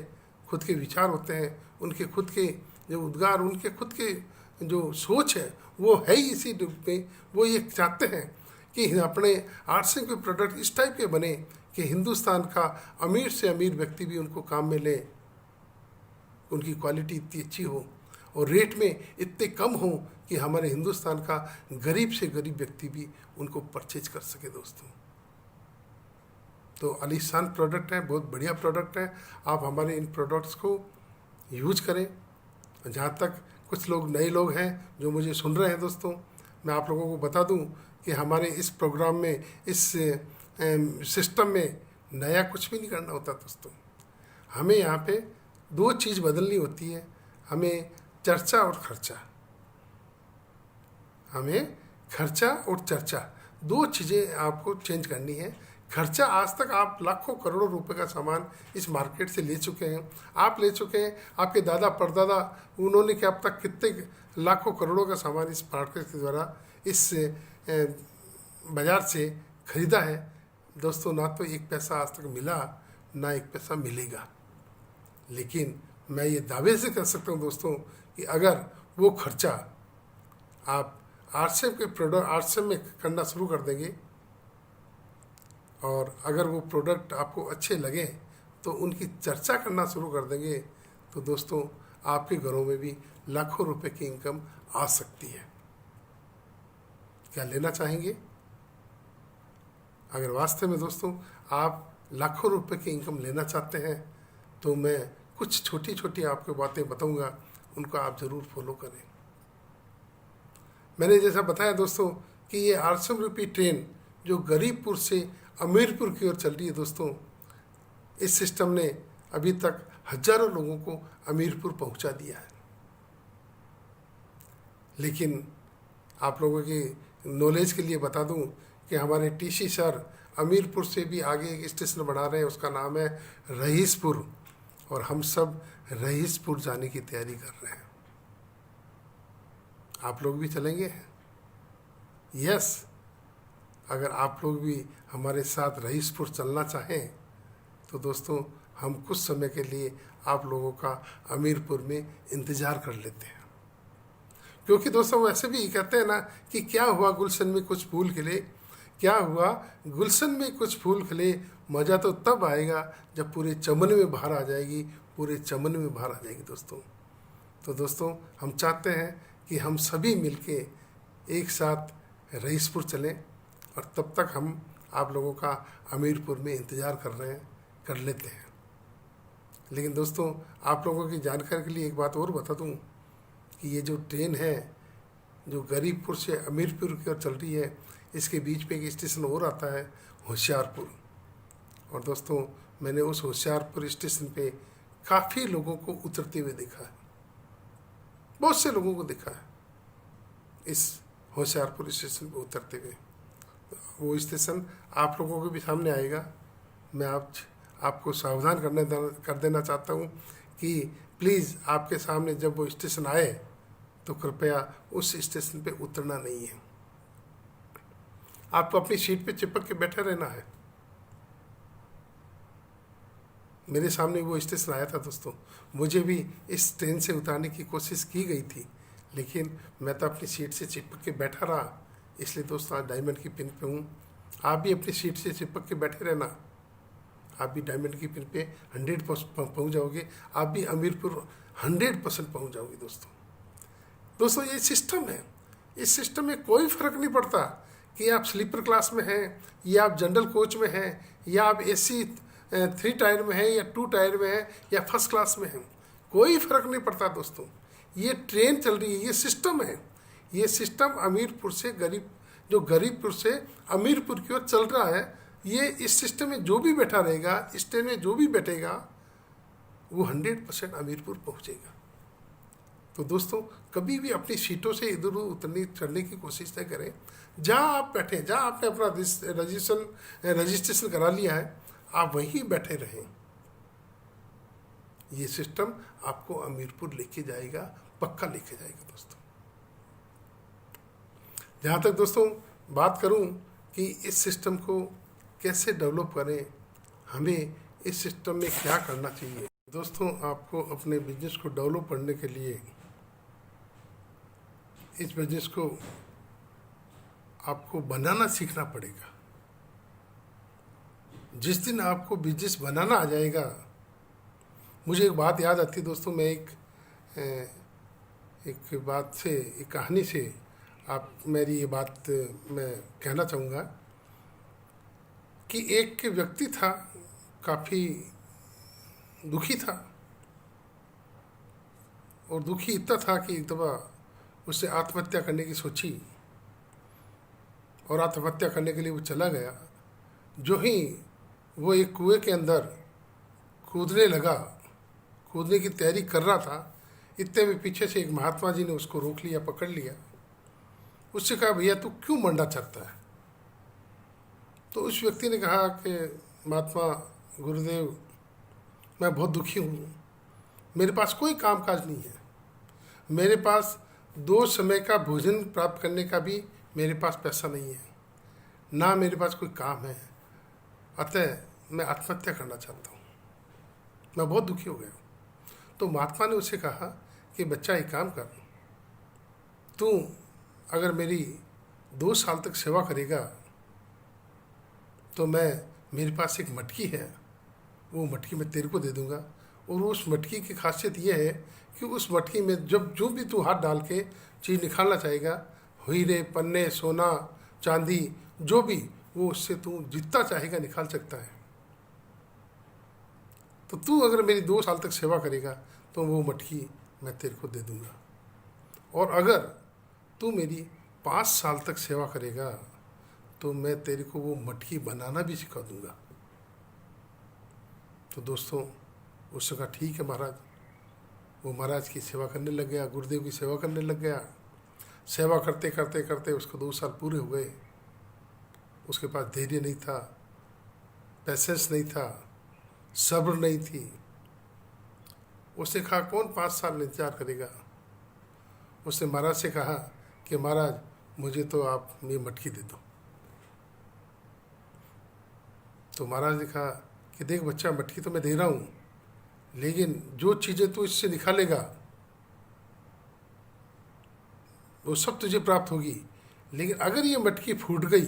खुद के विचार होते हैं, उनके खुद के जो उद्गार, उनके खुद के जो सोच है, वो है ही इसी रूप में। वो ये चाहते हैं कि अपने आरसीएम के प्रोडक्ट इस टाइप के बने कि हिंदुस्तान का अमीर से अमीर व्यक्ति भी उनको काम में ले, उनकी क्वालिटी इतनी अच्छी हो। और रेट में इतने कम हों कि हमारे हिंदुस्तान का गरीब से गरीब व्यक्ति भी उनको परचेज कर सके दोस्तों। तो आलीशान प्रोडक्ट है, बहुत बढ़िया प्रोडक्ट है। आप हमारे इन प्रोडक्ट्स को यूज करें। जहाँ तक कुछ लोग नए लोग हैं जो मुझे सुन रहे हैं दोस्तों, मैं आप लोगों को बता दूं कि हमारे इस प्रोग्राम में, इस सिस्टम में नया कुछ भी नहीं करना होता दोस्तों। हमें यहाँ पे दो चीज़ बदलनी होती है, हमें चर्चा और खर्चा। हमें खर्चा और चर्चा दो चीज़ें आपको चेंज करनी है। खर्चा, आज तक आप लाखों करोड़ों रुपए का सामान इस मार्केट से ले चुके हैं, आप ले चुके हैं, आपके दादा परदादा उन्होंने क्या अब तक कितने लाखों करोड़ों का सामान इस मार्केट के द्वारा इस बाज़ार से खरीदा है दोस्तों। ना तो एक पैसा आज तक मिला, ना एक पैसा मिलेगा। लेकिन मैं ये दावे से कर सकता हूँ दोस्तों कि अगर वो खर्चा आप आरसीएम के प्रोडक्ट आरसीएम में करना शुरू कर देंगे और अगर वो प्रोडक्ट आपको अच्छे लगे तो उनकी चर्चा करना शुरू कर देंगे, तो दोस्तों आपके घरों में भी लाखों रुपए की इनकम आ सकती है। क्या लेना चाहेंगे? अगर वास्तव में दोस्तों आप लाखों रुपए की इनकम लेना चाहते हैं तो मैं कुछ छोटी छोटी आपको बातें बताऊंगा, उनको आप ज़रूर फॉलो करें। मैंने जैसा बताया दोस्तों कि ये 800 रुपये ट्रेन जो गरीबपुर से अमीरपुर की ओर चल रही है दोस्तों, इस सिस्टम ने अभी तक हजारों लोगों को अमीरपुर पहुंचा दिया है। लेकिन आप लोगों की नॉलेज के लिए बता दूं कि हमारे टीसी सर अमीरपुर से भी आगे एक स्टेशन बढ़ा रहे हैं, उसका नाम है रईसपुर, और हम सब रईसपुर जाने की तैयारी कर रहे हैं। आप लोग भी चलेंगे? यस। अगर आप लोग भी हमारे साथ रईसपुर चलना चाहें तो दोस्तों हम कुछ समय के लिए आप लोगों का अमीरपुर में इंतज़ार कर लेते हैं। क्योंकि दोस्तों वैसे भी कहते हैं ना कि क्या हुआ गुलशन में कुछ फूल खिले, क्या हुआ गुलशन में कुछ फूल खिले, मज़ा तो तब आएगा जब पूरे चमन में बाहर आ जाएगी, पूरे चमन में बाहर आ जाएगी दोस्तों। तो दोस्तों हम चाहते हैं कि हम सभी मिलके एक साथ रईसपुर चलें, और तब तक हम आप लोगों का अमीरपुर में इंतज़ार कर लेते हैं। लेकिन दोस्तों आप लोगों की जानकारी के लिए एक बात और बता दूं कि ये जो ट्रेन है जो गरीबपुर से अमीरपुर की ओर चल रही है, इसके बीच में एक स्टेशन और आता है होशियारपुर। और दोस्तों मैंने उस होशियारपुर स्टेशन पे काफ़ी लोगों को उतरते हुए देखा है, बहुत से लोगों को देखा है इस होशियारपुर स्टेशन पे उतरते हुए। वो स्टेशन आप लोगों के भी सामने आएगा। मैं आपको सावधान कर देना चाहता हूँ कि प्लीज़ आपके सामने जब वो स्टेशन आए तो कृपया उस स्टेशन पे उतरना नहीं है। आपको अपनी सीट पे चिपक के बैठे रहना है। मेरे सामने वो स्टेशन आया था दोस्तों, मुझे भी इस ट्रेन से उतारने की कोशिश की गई थी, लेकिन मैं तो अपनी सीट से चिपक के बैठा रहा। इसलिए दोस्तों आज डायमंड की पिन पे हूँ। आप भी अपनी सीट से चिपक के बैठे रहना, आप भी डायमंड की पिन पे 100% पहुँच जाओगे। आप भी अमीरपुर 100% पहुँच जाओगे दोस्तों ये सिस्टम है। इस सिस्टम में कोई फ़र्क नहीं पड़ता कि आप स्लीपर क्लास में हैं या आप जनरल कोच में हैं या आप AC 3 टायर में हैं या 2 टायर में हैं या फर्स्ट क्लास में हैं, कोई फ़र्क नहीं पड़ता दोस्तों। ये ट्रेन चल रही है, ये सिस्टम है। ये सिस्टम अमीरपुर से गरीबपुर से अमीरपुर की ओर चल रहा है। ये इस सिस्टम में जो भी बैठा रहेगा, इस ट्रेन में जो भी बैठेगा, वो 100% अमीरपुर पहुंचेगा। तो दोस्तों कभी भी अपनी सीटों से इधर उधर चढ़ने की कोशिश न करें। जहाँ आप बैठे, जहाँ आपने अपना रजिस्ट्रेशन करा लिया है, आप वहीं बैठे रहें। ये सिस्टम आपको अमीरपुर लेके जाएगा, पक्का लेके जाएगा दोस्तों। जहाँ तक दोस्तों बात करूँ कि इस सिस्टम को कैसे डेवलप करें, हमें इस सिस्टम में क्या करना चाहिए। दोस्तों आपको अपने बिजनेस को डेवलप करने के लिए इस बिजनेस को आपको बनाना सीखना पड़ेगा। जिस दिन आपको बिजनेस बनाना आ जाएगा, मुझे एक बात याद आती है दोस्तों। मैं एक एक बात से, एक कहानी से आप मेरी ये बात मैं कहना चाहूँगा कि एक व्यक्ति था, काफ़ी दुखी था, और दुखी इतना था कि एक दफ़ा उसने आत्महत्या करने की सोची और आत्महत्या करने के लिए वो चला गया। जो ही वो एक कुएं के अंदर कूदने लगा, कूदने की तैयारी कर रहा था, इतने में पीछे से एक महात्मा जी ने उसको रोक लिया, पकड़ लिया। उससे कहा, भैया तू क्यों मंडा चढ़ता है? तो उस व्यक्ति ने कहा कि महात्मा गुरुदेव, मैं बहुत दुखी हूँ, मेरे पास कोई काम काज नहीं है, मेरे पास 2 समय का भोजन प्राप्त करने का भी मेरे पास पैसा नहीं है, ना मेरे पास कोई काम है, अतः मैं आत्महत्या करना चाहता हूँ, मैं बहुत दुखी हो गया हूँ। तो महात्मा ने उसे कहा कि बच्चा एक काम कर, तू अगर मेरी 2 साल तक सेवा करेगा तो मेरे पास एक मटकी है, वो मटकी मैं तेरे को दे दूँगा। और उस मटकी की खासियत यह है कि उस मटकी में जब जो भी तू हाथ डाल के चीज़ निकालना चाहेगा, हीरे, पन्ने, सोना, चांदी, जो भी, वो उससे तू जितना चाहेगा निकाल सकता है। तो तू अगर मेरी 2 साल तक सेवा करेगा तो वो मटकी मैं तेरे को दे दूँगा, और अगर तू मेरी 5 साल तक सेवा करेगा तो मैं तेरे को वो मटकी बनाना भी सिखा दूँगा। तो दोस्तों, उसने कहा ठीक है महाराज। वो महाराज की सेवा करने लग गया, गुरुदेव की सेवा करने लग गया। सेवा करते करते करते उसको 2 साल पूरे हो गए। उसके पास धैर्य नहीं था, पैसेंस नहीं था, सब्र नहीं थी। उसने कहा कौन 5 साल इंतजार करेगा। उसने महाराज से कहा कि महाराज मुझे तो आप ये मटकी दे दो। तो महाराज ने कहा कि देख बच्चा, मटकी तो मैं दे रहा हूँ, लेकिन जो चीज़ें तू इससे निकालेगा वो सब तुझे प्राप्त होगी, लेकिन अगर ये मटकी फूट गई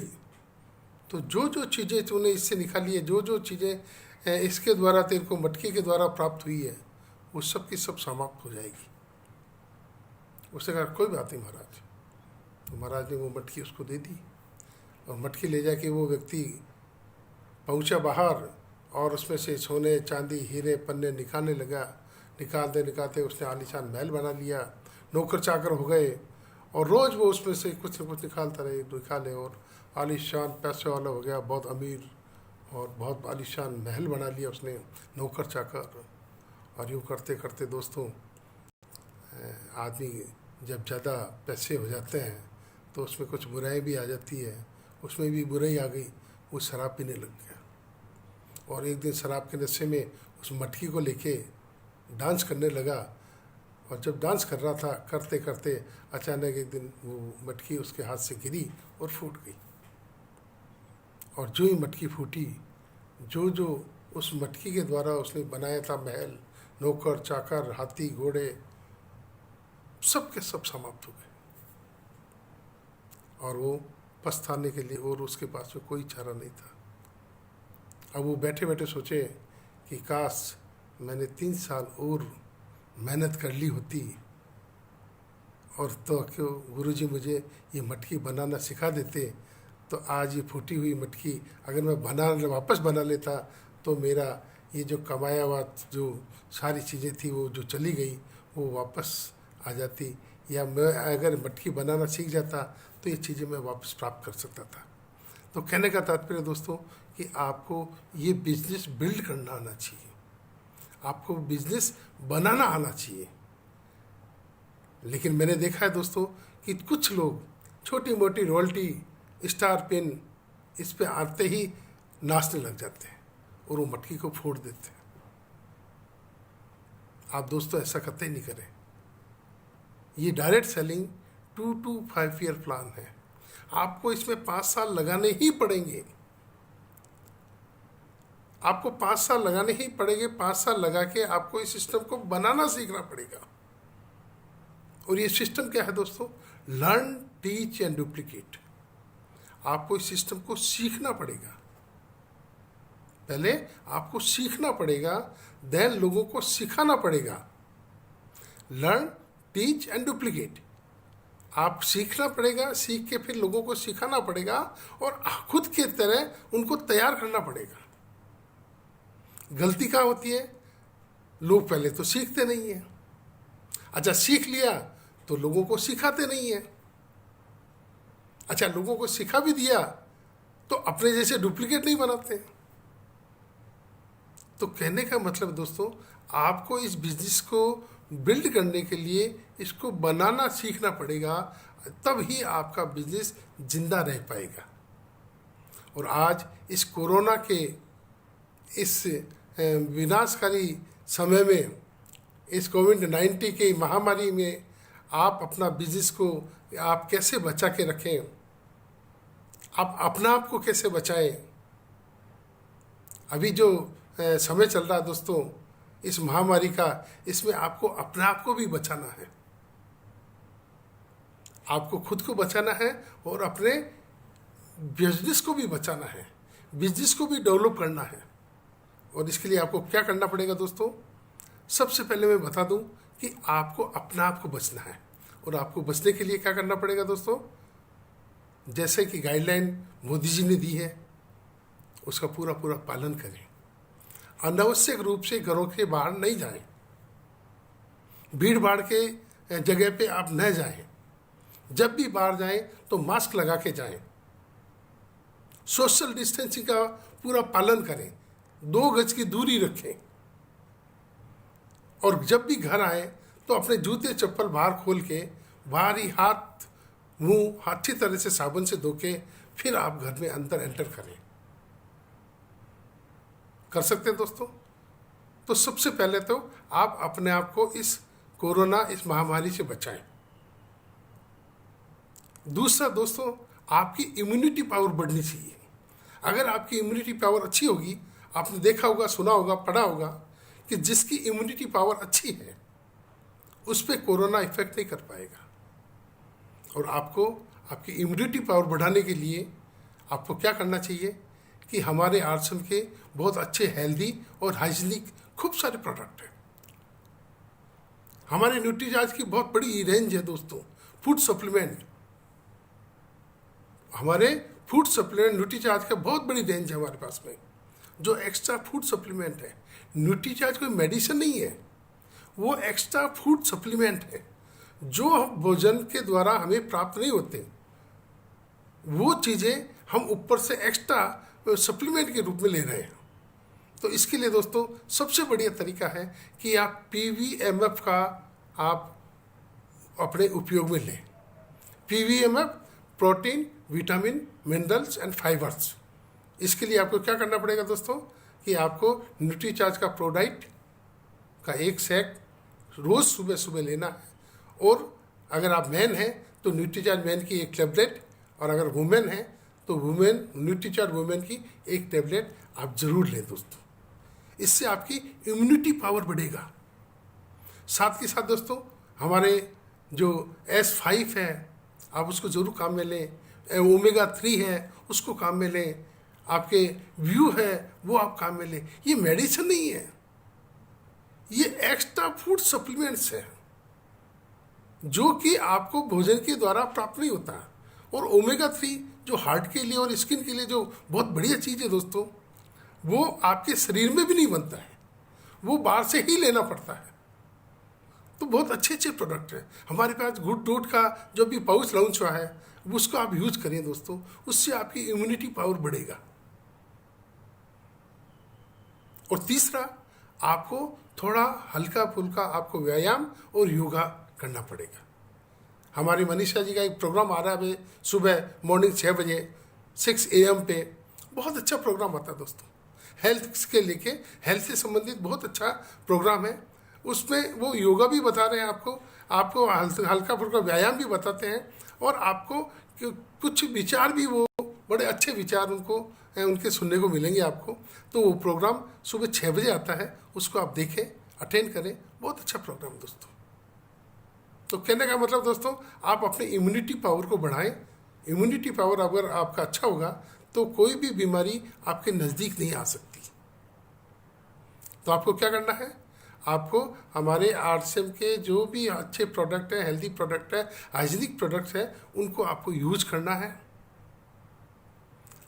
तो जो जो चीज़ें तूने इससे निकाली है, जो जो चीज़ें इसके द्वारा तेरे को मटकी के द्वारा प्राप्त हुई है, वो सब की सब समाप्त हो जाएगी। उसने कहा कोई बात नहीं महाराज। तो महाराज ने वो मटकी उसको दे दी, और मटकी ले जाके वो व्यक्ति पहुंचा बाहर, और उसमें से सोने, चांदी, हीरे, पन्ने निकालने लगा। निकालते निकालते उसने आलीशान महल बना लिया, नौकर चाकर हो गए, और रोज़ वो उसमें से कुछ न कुछ निकाले, और आलीशान पैसे वाला हो गया, बहुत अमीर, और बहुत आलीशान महल बना लिया उसने, नौकर चाकर। और यूँ करते करते दोस्तों, आदमी जब ज़्यादा पैसे हो जाते हैं तो उसमें कुछ बुराई भी आ जाती है। उसमें भी बुराई आ गई, वो शराब पीने लग गया, और एक दिन शराब के नशे में उस मटकी को लेके डांस करने लगा। और जब डांस कर रहा था, करते करते अचानक एक दिन वो मटकी उसके हाथ से गिरी और फूट गई। और जो ही मटकी फूटी, जो जो उस मटकी के द्वारा उसने बनाया था महल, नौकर चाकर, हाथी घोड़े, सब के सब समाप्त हो गए। और वो पछताने के लिए और उसके पास में कोई चारा नहीं था। अब वो बैठे बैठे सोचे कि काश मैंने 3 साल और मेहनत कर ली होती, और तो क्यों गुरुजी मुझे ये मटकी बनाना सिखा देते, तो आज ये फूटी हुई मटकी अगर मैं वापस बना लेता तो मेरा ये जो कमाया हुआ जो सारी चीज़ें थी वो जो चली गई वो वापस आ जाती, या मैं अगर मटकी बनाना सीख जाता तो ये चीज़ें मैं वापस प्राप्त कर सकता था। तो कहने का तात्पर्य दोस्तों कि आपको ये बिजनेस बिल्ड करना आना चाहिए, आपको बिजनेस बनाना आना चाहिए। लेकिन मैंने देखा है दोस्तों कि कुछ लोग छोटी मोटी रॉयल्टी, स्टार पिन, इस पे आते ही नाचने लग जाते हैं और वो मटकी को फोड़ देते हैं। आप दोस्तों ऐसा कतई नहीं करें। ये direct selling 2 to 5 year plan है। आपको इसमें 5 साल लगाने ही पड़ेंगे, आपको 5 साल लगाने ही पड़ेंगे। 5 साल लगा के आपको इस सिस्टम को बनाना सीखना पड़ेगा। और ये सिस्टम क्या है दोस्तों? Learn, teach and duplicate. आपको इस सिस्टम को सीखना पड़ेगा, पहले आपको सीखना पड़ेगा, देन लोगों को सिखाना पड़ेगा। Learn, teach and duplicate. आप सीखना पड़ेगा, सीख के फिर लोगों को सिखाना पड़ेगा और खुद के तरह उनको तैयार करना पड़ेगा। गलती कहाँ होती है? लोग पहले तो सीखते नहीं हैं। अच्छा, सीख लिया तो लोगों को सिखाते नहीं हैं। अच्छा, लोगों को सिखा भी दिया तो अपने जैसे डुप्लीकेट नहीं बनाते। तो कहने का मतलब दोस्तों, आपको इस बिजनेस को बिल्ड करने के लिए इसको बनाना सीखना पड़ेगा, तब ही आपका बिजनेस जिंदा रह पाएगा। और आज इस कोरोना के इस विनाशकारी समय में, इस कोविड-19 की महामारी में आप अपना बिजनेस को आप कैसे बचा के रखें, आप अपना आप को कैसे बचाएं। अभी जो समय चल रहा है दोस्तों इस महामारी का, इसमें आपको अपने आप को भी बचाना है, आपको खुद को बचाना है और अपने बिजनेस को भी बचाना है, बिजनेस को भी डेवलप करना है। और इसके लिए आपको क्या करना पड़ेगा दोस्तों? सबसे पहले मैं बता दूं कि आपको अपना आप को बचना है। और आपको बचने के लिए क्या करना पड़ेगा दोस्तों? जैसे कि गाइडलाइन मोदी जी ने दी है, उसका पूरा पूरा पालन करें। अनावश्यक रूप से घरों के बाहर नहीं जाएं, भीड़ भाड़ के जगह पे आप न जाएं। जब भी बाहर जाएं तो मास्क लगा के जाएं, सोशल डिस्टेंसिंग का पूरा पालन करें, 2 गज की दूरी रखें। और जब भी घर आए तो अपने जूते चप्पल बाहर खोल के बाहर ही हाथ मुंह अच्छी तरह से साबुन से धो के फिर आप घर में अंदर एंटर करें। कर सकते हैं दोस्तों? तो सबसे पहले तो आप अपने आप को इस कोरोना, इस महामारी से बचाएं। दूसरा दोस्तों, आपकी इम्यूनिटी पावर बढ़नी चाहिए। अगर आपकी इम्यूनिटी पावर अच्छी होगी, आपने देखा होगा, सुना होगा, पढ़ा होगा कि जिसकी इम्यूनिटी पावर अच्छी है उस पर कोरोना इफेक्ट नहीं कर पाएगा। और आपको आपकी इम्यूनिटी पावर बढ़ाने के लिए आपको क्या करना चाहिए कि हमारे आश्रम के बहुत अच्छे हेल्दी और हाइजीनिक खूब सारे प्रोडक्ट हैं। हमारे न्यूट्रीचार्ज की बहुत बड़ी रेंज है दोस्तों। फूड सप्लीमेंट, हमारे फूड सप्लीमेंट न्यूट्रीचार्ज का बहुत बड़ी रेंज है हमारे पास में, जो एक्स्ट्रा फूड सप्लीमेंट है। न्यूट्रीचार्ज कोई मेडिसिन नहीं है, वो एक्स्ट्रा फूड सप्लीमेंट है जो भोजन के द्वारा हमें प्राप्त नहीं होते। वो चीज़ें हम ऊपर से एक्स्ट्रा सप्लीमेंट के रूप में ले रहे हैं। तो इसके लिए दोस्तों सबसे बढ़िया तरीका है कि आप PVMF का आप अपने उपयोग में लें। PVMF protein, vitamin, minerals and fibres. इसके लिए आपको क्या करना पड़ेगा दोस्तों कि आपको न्यूट्रीचार्ज का प्रोडाइट का 1 सेट रोज़ सुबह सुबह लेना है। और अगर आप मैन हैं तो न्यूट्रीचार्ज मैन की 1 टैबलेट, और अगर वुमेन है तो वुमेन न्यूट्रीचार्ज वुमेन की 1 टैबलेट आप ज़रूर लें दोस्तों। इससे आपकी इम्यूनिटी पावर बढ़ेगा। साथ के साथ दोस्तों हमारे जो S5 है आप उसको ज़रूर काम में लें, ओमेगा 3 है उसको काम में लें, आपके व्यू है वो आप काम में लें। ये मेडिसिन नहीं है, ये एक्स्ट्रा फूड सप्लीमेंट्स है जो कि आपको भोजन के द्वारा प्राप्त नहीं होता। और ओमेगा 3 जो हार्ट के लिए और स्किन के लिए जो बहुत बढ़िया चीज़ है दोस्तों, वो आपके शरीर में भी नहीं बनता है, वो बाहर से ही लेना पड़ता है। तो बहुत अच्छे अच्छे प्रोडक्ट हैं हमारे पास। गुड डॉट का जो भी पाउच लॉन्च हुआ है उसको आप यूज करें दोस्तों, उससे आपकी इम्यूनिटी पावर बढ़ेगा। और तीसरा, आपको थोड़ा हल्का फुल्का आपको व्यायाम और योगा करना पड़ेगा। हमारी मनीषा जी का एक प्रोग्राम आ रहा है अभी सुबह मॉर्निंग 6 बजे 6 AM पे, बहुत अच्छा प्रोग्राम आता है दोस्तों। हेल्थ के लेके, हेल्थ से संबंधित बहुत अच्छा प्रोग्राम है। उसमें वो योगा भी बता रहे हैं आपको हल्का फुल्का व्यायाम भी बताते हैं, और आपको कुछ विचार भी, वो बड़े अच्छे विचार उनके सुनने को मिलेंगे आपको। तो वो प्रोग्राम सुबह 6 बजे आता है, उसको आप देखें, अटेंड करें। बहुत अच्छा प्रोग्राम दोस्तों। तो कहने का मतलब दोस्तों, आप अपनी इम्यूनिटी पावर को बढ़ाएं। इम्यूनिटी पावर अगर आपका अच्छा होगा तो कोई भी बीमारी आपके नज़दीक नहीं आ सकती। तो आपको क्या करना है, आपको हमारे आरसीएम के जो भी अच्छे प्रोडक्ट है, हेल्दी प्रोडक्ट है, हाइजीनिक प्रोडक्ट्स है, उनको आपको यूज करना है।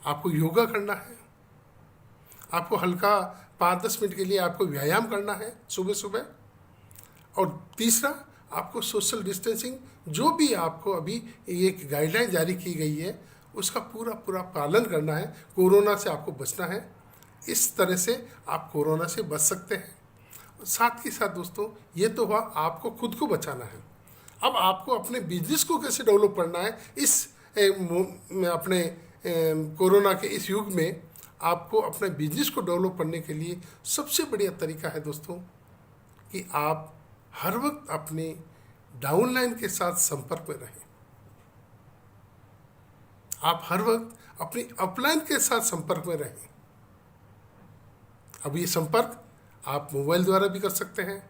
आपको योगा करना है, आपको हल्का 5-10 मिनट के लिए आपको व्यायाम करना है सुबह सुबह। और तीसरा, आपको सोशल डिस्टेंसिंग जो भी आपको अभी एक गाइडलाइन जारी की गई है उसका पूरा पूरा पालन करना है। कोरोना से आपको बचना है। इस तरह से आप कोरोना से बच सकते हैं। साथ ही साथ दोस्तों, ये तो हुआ आपको खुद को बचाना है। अब आपको अपने बिजनेस को कैसे डेवलप करना है इस अपने कोरोना के इस युग में। आपको अपने बिजनेस को डेवलप करने के लिए सबसे बढ़िया तरीका है दोस्तों कि आप हर वक्त अपने डाउनलाइन के साथ संपर्क में रहें। आप हर वक्त अपनी अपलाइन के साथ संपर्क में रहें। अब ये संपर्क आप मोबाइल द्वारा भी कर सकते हैं,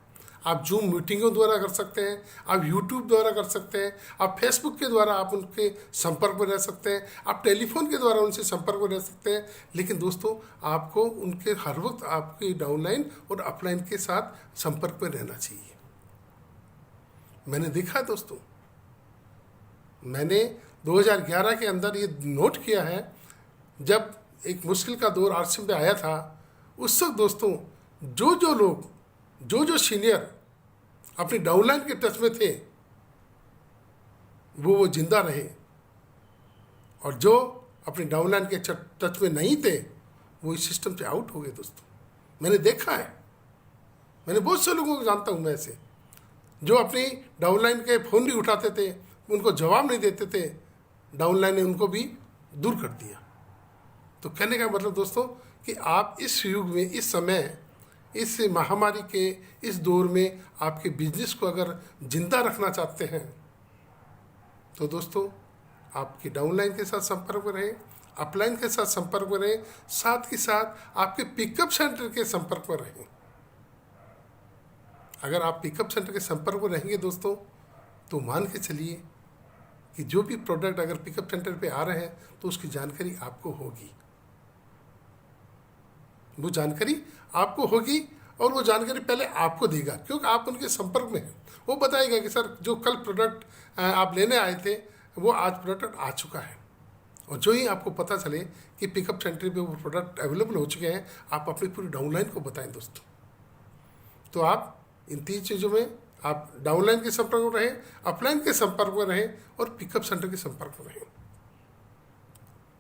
आप जूम मीटिंगों द्वारा कर सकते हैं, आप यूट्यूब द्वारा कर सकते हैं, आप फेसबुक के द्वारा आप उनके संपर्क में रह सकते हैं, आप टेलीफोन के द्वारा उनसे संपर्क में रह सकते हैं। लेकिन दोस्तों, आपको उनके हर वक्त आपकी डाउनलाइन और अपलाइन के साथ संपर्क में रहना चाहिए। मैंने देखा है दोस्तों, मैंने 2011 के अंदर ये नोट किया है, जब एक मुश्किल का दौर आरसीएम पे आया था, उस वक्त दोस्तों जो लोग जो सीनियर अपनी डाउनलाइन के टच में थे वो जिंदा रहे, और जो अपनी डाउनलाइन के टच में नहीं थे वो इस सिस्टम से आउट हो गए दोस्तों। मैंने देखा है, मैंने बहुत से लोगों को जानता हूँ मैं ऐसे, जो अपनी डाउनलाइन के फ़ोन नहीं उठाते थे, उनको जवाब नहीं देते थे, डाउनलाइन ने उनको भी दूर कर दिया। तो कहने का मतलब दोस्तों कि आप इस युग में, इस समय, इस महामारी के इस दौर में आपके बिजनेस को अगर जिंदा रखना चाहते हैं तो दोस्तों आपकी डाउनलाइन के साथ संपर्क में रहें, अपलाइन के साथ संपर्क में रहें, साथ ही साथ आपके पिकअप सेंटर के संपर्क में रहें। अगर आप पिकअप सेंटर के संपर्क में रहेंगे दोस्तों, तो मान के चलिए कि जो भी प्रोडक्ट अगर पिकअप सेंटर पे आ रहे हैं तो उसकी जानकारी आपको होगी, वो जानकारी आपको होगी, और वो जानकारी पहले आपको देगा क्योंकि आप उनके संपर्क में हैं। वो बताएगा कि सर जो कल प्रोडक्ट आप लेने आए थे वो आज प्रोडक्ट आ चुका है। और जो ही आपको पता चले कि पिकअप सेंटर पे वो प्रोडक्ट अवेलेबल हो चुके हैं, आप अपनी पूरी डाउनलाइन को बताएं दोस्तों। तो आप इन 3 चीज़ों में आप डाउनलाइन के संपर्क में रहें, अपलाइन के संपर्क में रहें और पिकअप सेंटर के संपर्क में रहें।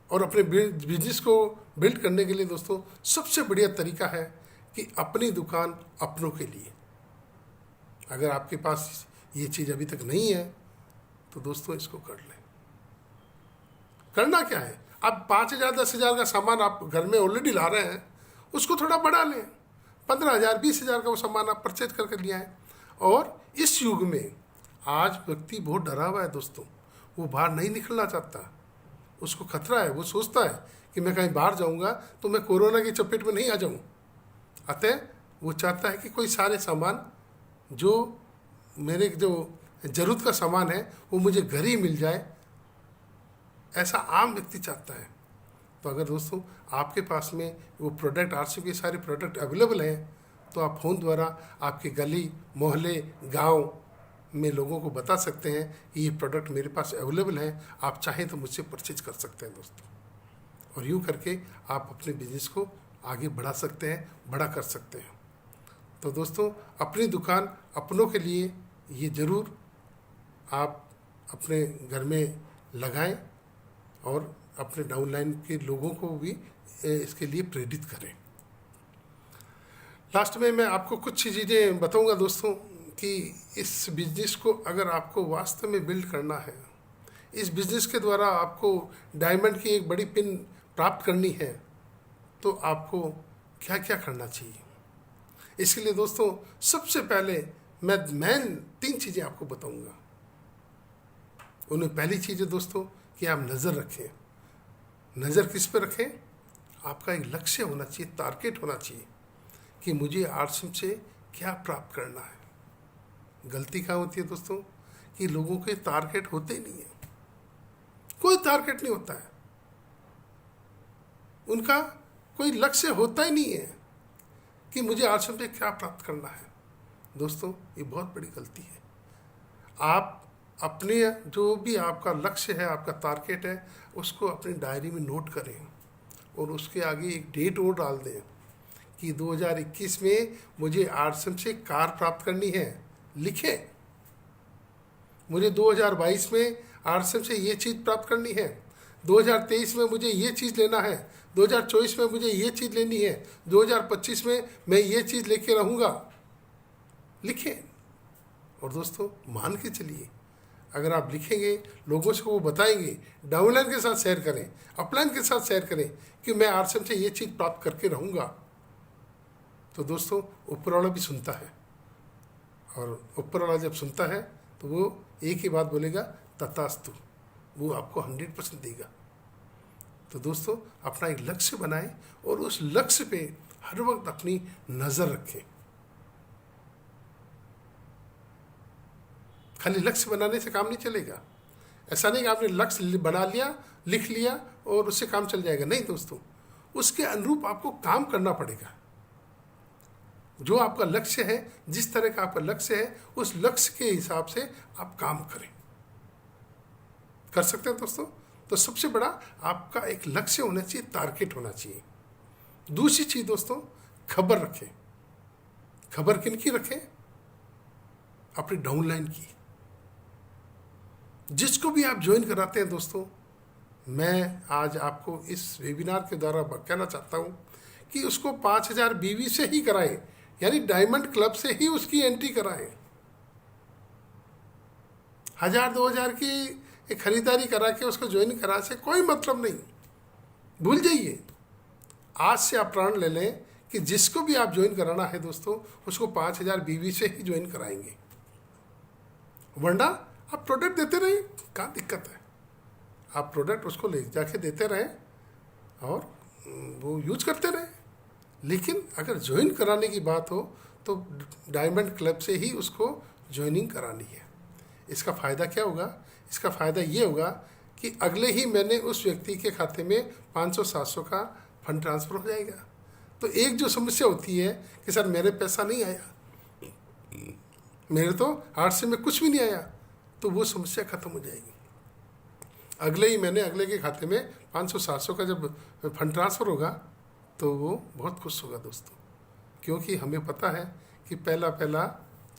और अपने बिजनेस को बिल्ड करने के लिए दोस्तों सबसे बढ़िया तरीका है कि अपनी दुकान अपनों के लिए। अगर आपके पास ये चीज़ अभी तक नहीं है तो दोस्तों इसको कर लें। करना क्या है, आप 5,000 10,000 का सामान आप घर में ऑलरेडी ला रहे हैं, उसको थोड़ा बढ़ा लें। 15,000 20,000 का वो सामान आप परचेज करके लिया है। और इस युग में आज व्यक्ति बहुत डरा हुआ है दोस्तों, वो बाहर नहीं निकलना चाहता, उसको खतरा है। वो सोचता है कि मैं कहीं बाहर जाऊंगा तो मैं कोरोना की चपेट में नहीं आ जाऊं। अतः वो चाहता है कि कोई सारे सामान जो मेरे जो ज़रूरत का सामान है वो मुझे घर ही मिल जाए, ऐसा आम व्यक्ति चाहता है। तो अगर दोस्तों आपके पास में वो प्रोडक्ट आरसीएम के सारे प्रोडक्ट अवेलेबल हैं तो आप फ़ोन द्वारा आपके गली मोहल्ले गांव में लोगों को बता सकते हैं कि ये प्रोडक्ट मेरे पास अवेलेबल है, आप चाहें तो मुझसे परचेज कर सकते हैं दोस्तों। और यूँ करके आप अपने बिजनेस को आगे बढ़ा सकते हैं, बड़ा कर सकते हैं। तो दोस्तों अपनी दुकान अपनों के लिए ये ज़रूर आप अपने घर में लगाएं और अपने डाउनलाइन के लोगों को भी इसके लिए प्रेरित करें। लास्ट में मैं आपको कुछ चीज़ें बताऊंगा दोस्तों कि इस बिज़नेस को अगर आपको वास्तव में बिल्ड करना है, इस बिज़नेस के द्वारा आपको डायमंड की एक बड़ी पिन प्राप्त करनी है, तो आपको क्या क्या करना चाहिए। इसके लिए दोस्तों सबसे पहले मैं 3 चीज़ें आपको बताऊंगा। उनमें पहली चीज़ है दोस्तों कि आप नज़र रखें। नज़र किस पे रखें? आपका एक लक्ष्य होना चाहिए, टारगेट होना चाहिए कि मुझे आरसीएम से क्या प्राप्त करना है। गलती क्या होती है दोस्तों कि लोगों के टारगेट होते ही नहीं है, कोई टारगेट नहीं होता है, उनका कोई लक्ष्य होता ही नहीं है कि मुझे आरसीएम से क्या प्राप्त करना है। दोस्तों ये बहुत बड़ी गलती है। आप अपने जो भी आपका लक्ष्य है, आपका टारगेट है, उसको अपनी डायरी में नोट करें और उसके आगे एक डेट और डाल दें कि 2021 में मुझे आरसीएम से कार प्राप्त करनी है। लिखें, मुझे 2022 में आरसीएम से ये चीज़ प्राप्त करनी है, 2023 में मुझे ये चीज़ लेना है, 2024 में मुझे ये चीज़ लेनी है, 2025 में मैं ये चीज़ लेके रहूँगा। लिखें और दोस्तों मान के चलिए, अगर आप लिखेंगे, लोगों से वो बताएंगे, डाउनलाइन के साथ शेयर करें, अपलाइन के साथ शेयर करें कि मैं आरसीएम से ये चीज़ प्राप्त करके रहूँगा, तो दोस्तों ऊपर वाला भी सुनता है। और ऊपर वाला जब सुनता है तो वो एक ही बात बोलेगा, तथास्तु, वो आपको 100% देगा। तो दोस्तों अपना एक लक्ष्य बनाएं और उस लक्ष्य पे हर वक्त अपनी नज़र रखें। खाली लक्ष्य बनाने से काम नहीं चलेगा। ऐसा नहीं कि आपने लक्ष्य बना लिया, लिख लिया और उससे काम चल जाएगा। नहीं दोस्तों, उसके अनुरूप आपको काम करना पड़ेगा। जो आपका लक्ष्य है, जिस तरह का आपका लक्ष्य है, उस लक्ष्य के हिसाब से आप काम करें। कर सकते हैं दोस्तों। तो सबसे बड़ा आपका एक लक्ष्य होना चाहिए, टारगेट होना चाहिए। दूसरी चीज़ दोस्तों, खबर रखें। खबर किन की रखें? अपनी डाउनलाइन की। जिसको भी आप ज्वाइन कराते हैं दोस्तों, मैं आज आपको इस वेबिनार के द्वारा कहना चाहता हूँ कि उसको 5000 बीवी से ही कराएं, यानी डायमंड क्लब से ही उसकी एंट्री कराएं। 1000-2000 की खरीदारी करा के उसको ज्वाइन करा से कोई मतलब नहीं। भूल जाइए। आज से आप प्रण ले लें कि जिसको भी आप ज्वाइन कराना है दोस्तों, उसको 5000 बीवी से ही ज्वाइन कराएंगे। वरना आप प्रोडक्ट देते रहें, क्या दिक्कत है? आप प्रोडक्ट उसको ले जाके देते रहें और वो यूज करते रहें। लेकिन अगर ज्वाइन कराने की बात हो तो डायमंड क्लब से ही उसको ज्वाइनिंग करानी है। इसका फ़ायदा क्या होगा? इसका फ़ायदा ये होगा कि अगले ही महीने उस व्यक्ति के खाते में 500-700 का फंड ट्रांसफ़र हो जाएगा। तो एक जो समस्या होती है कि सर मेरे पैसा नहीं आया, मेरे तो आरसीएम में कुछ भी नहीं आया, तो वो समस्या खत्म हो जाएगी। अगले ही महीने अगले के खाते में 500-700 का जब फंड ट्रांसफ़र होगा तो वो बहुत खुश होगा दोस्तों, क्योंकि हमें पता है कि पहला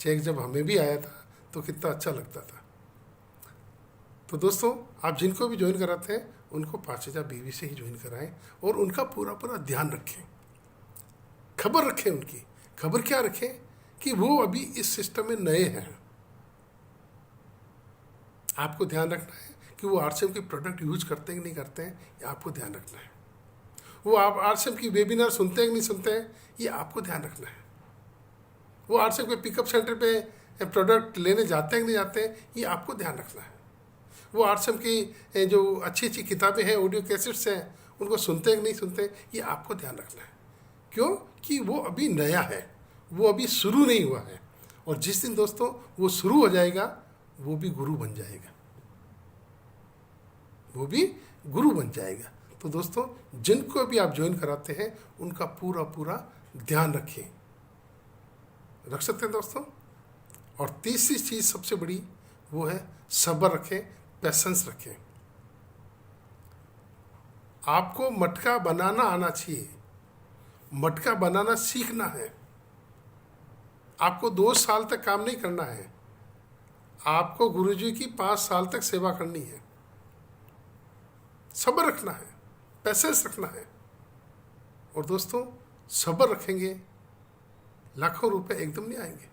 चेक जब हमें भी आया था तो कितना अच्छा लगता था। तो दोस्तों आप जिनको भी ज्वाइन कराते हैं उनको 5000 बीवी से ही ज्वाइन कराएं और उनका पूरा ध्यान रखें, खबर रखें। उनकी खबर क्या रखें कि वो अभी इस सिस्टम में नए हैं। आपको ध्यान रखना है कि वो आरसीएम के प्रोडक्ट यूज करते हैं कि नहीं करते हैं, ये आपको ध्यान रखना है। वो आप आरसीएम की वेबिनार सुनते हैं कि नहीं सुनते हैं, ये आपको ध्यान रखना है। वो आरसीएम के पिकअप सेंटर पे प्रोडक्ट लेने जाते हैं कि नहीं जाते हैं, ये आपको ध्यान रखना है। वो आरसीएम की जो अच्छी किताबें हैं, ऑडियो कैसेट्स हैं, उनको सुनते हैं कि नहीं सुनते, ये आपको ध्यान रखना है। क्यों? कि वो अभी नया है, वो अभी शुरू नहीं हुआ है। और जिस दिन दोस्तों वो शुरू हो जाएगा, वो भी गुरु बन जाएगा, वो भी गुरु बन जाएगा। तो दोस्तों जिनको भी आप ज्वाइन कराते हैं उनका पूरा ध्यान रखें, रख सकते हैं दोस्तों। और तीसरी चीज़ सबसे बड़ी वो है सब्र रखें, पेशेंस रखें। आपको मटका बनाना आना चाहिए, मटका बनाना सीखना है। आपको 2 साल तक काम नहीं करना है, आपको गुरुजी की 5 साल तक सेवा करनी है। सब्र रखना है, पेशेंस रखना है। और दोस्तों सब्र रखेंगे, लाखों रुपए एकदम नहीं आएंगे।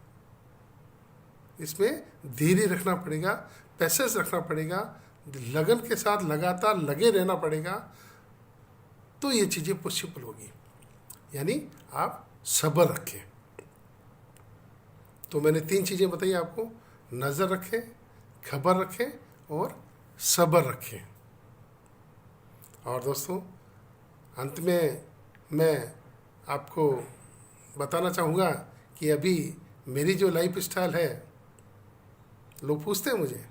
इसमें धैर्य रखना पड़ेगा, पेशेंस रखना पड़ेगा, लगन के साथ लगातार लगे रहना पड़ेगा, तो ये चीज़ें पॉसिबल होगी। यानी आप सब्र रखें। तो मैंने 3 चीज़ें बताई आपको, नज़र रखें, खबर रखें और सब्र रखें। और दोस्तों अंत में मैं आपको बताना चाहूँगा कि अभी मेरी जो लाइफ स्टाइल है, लोग पूछते हैं मुझे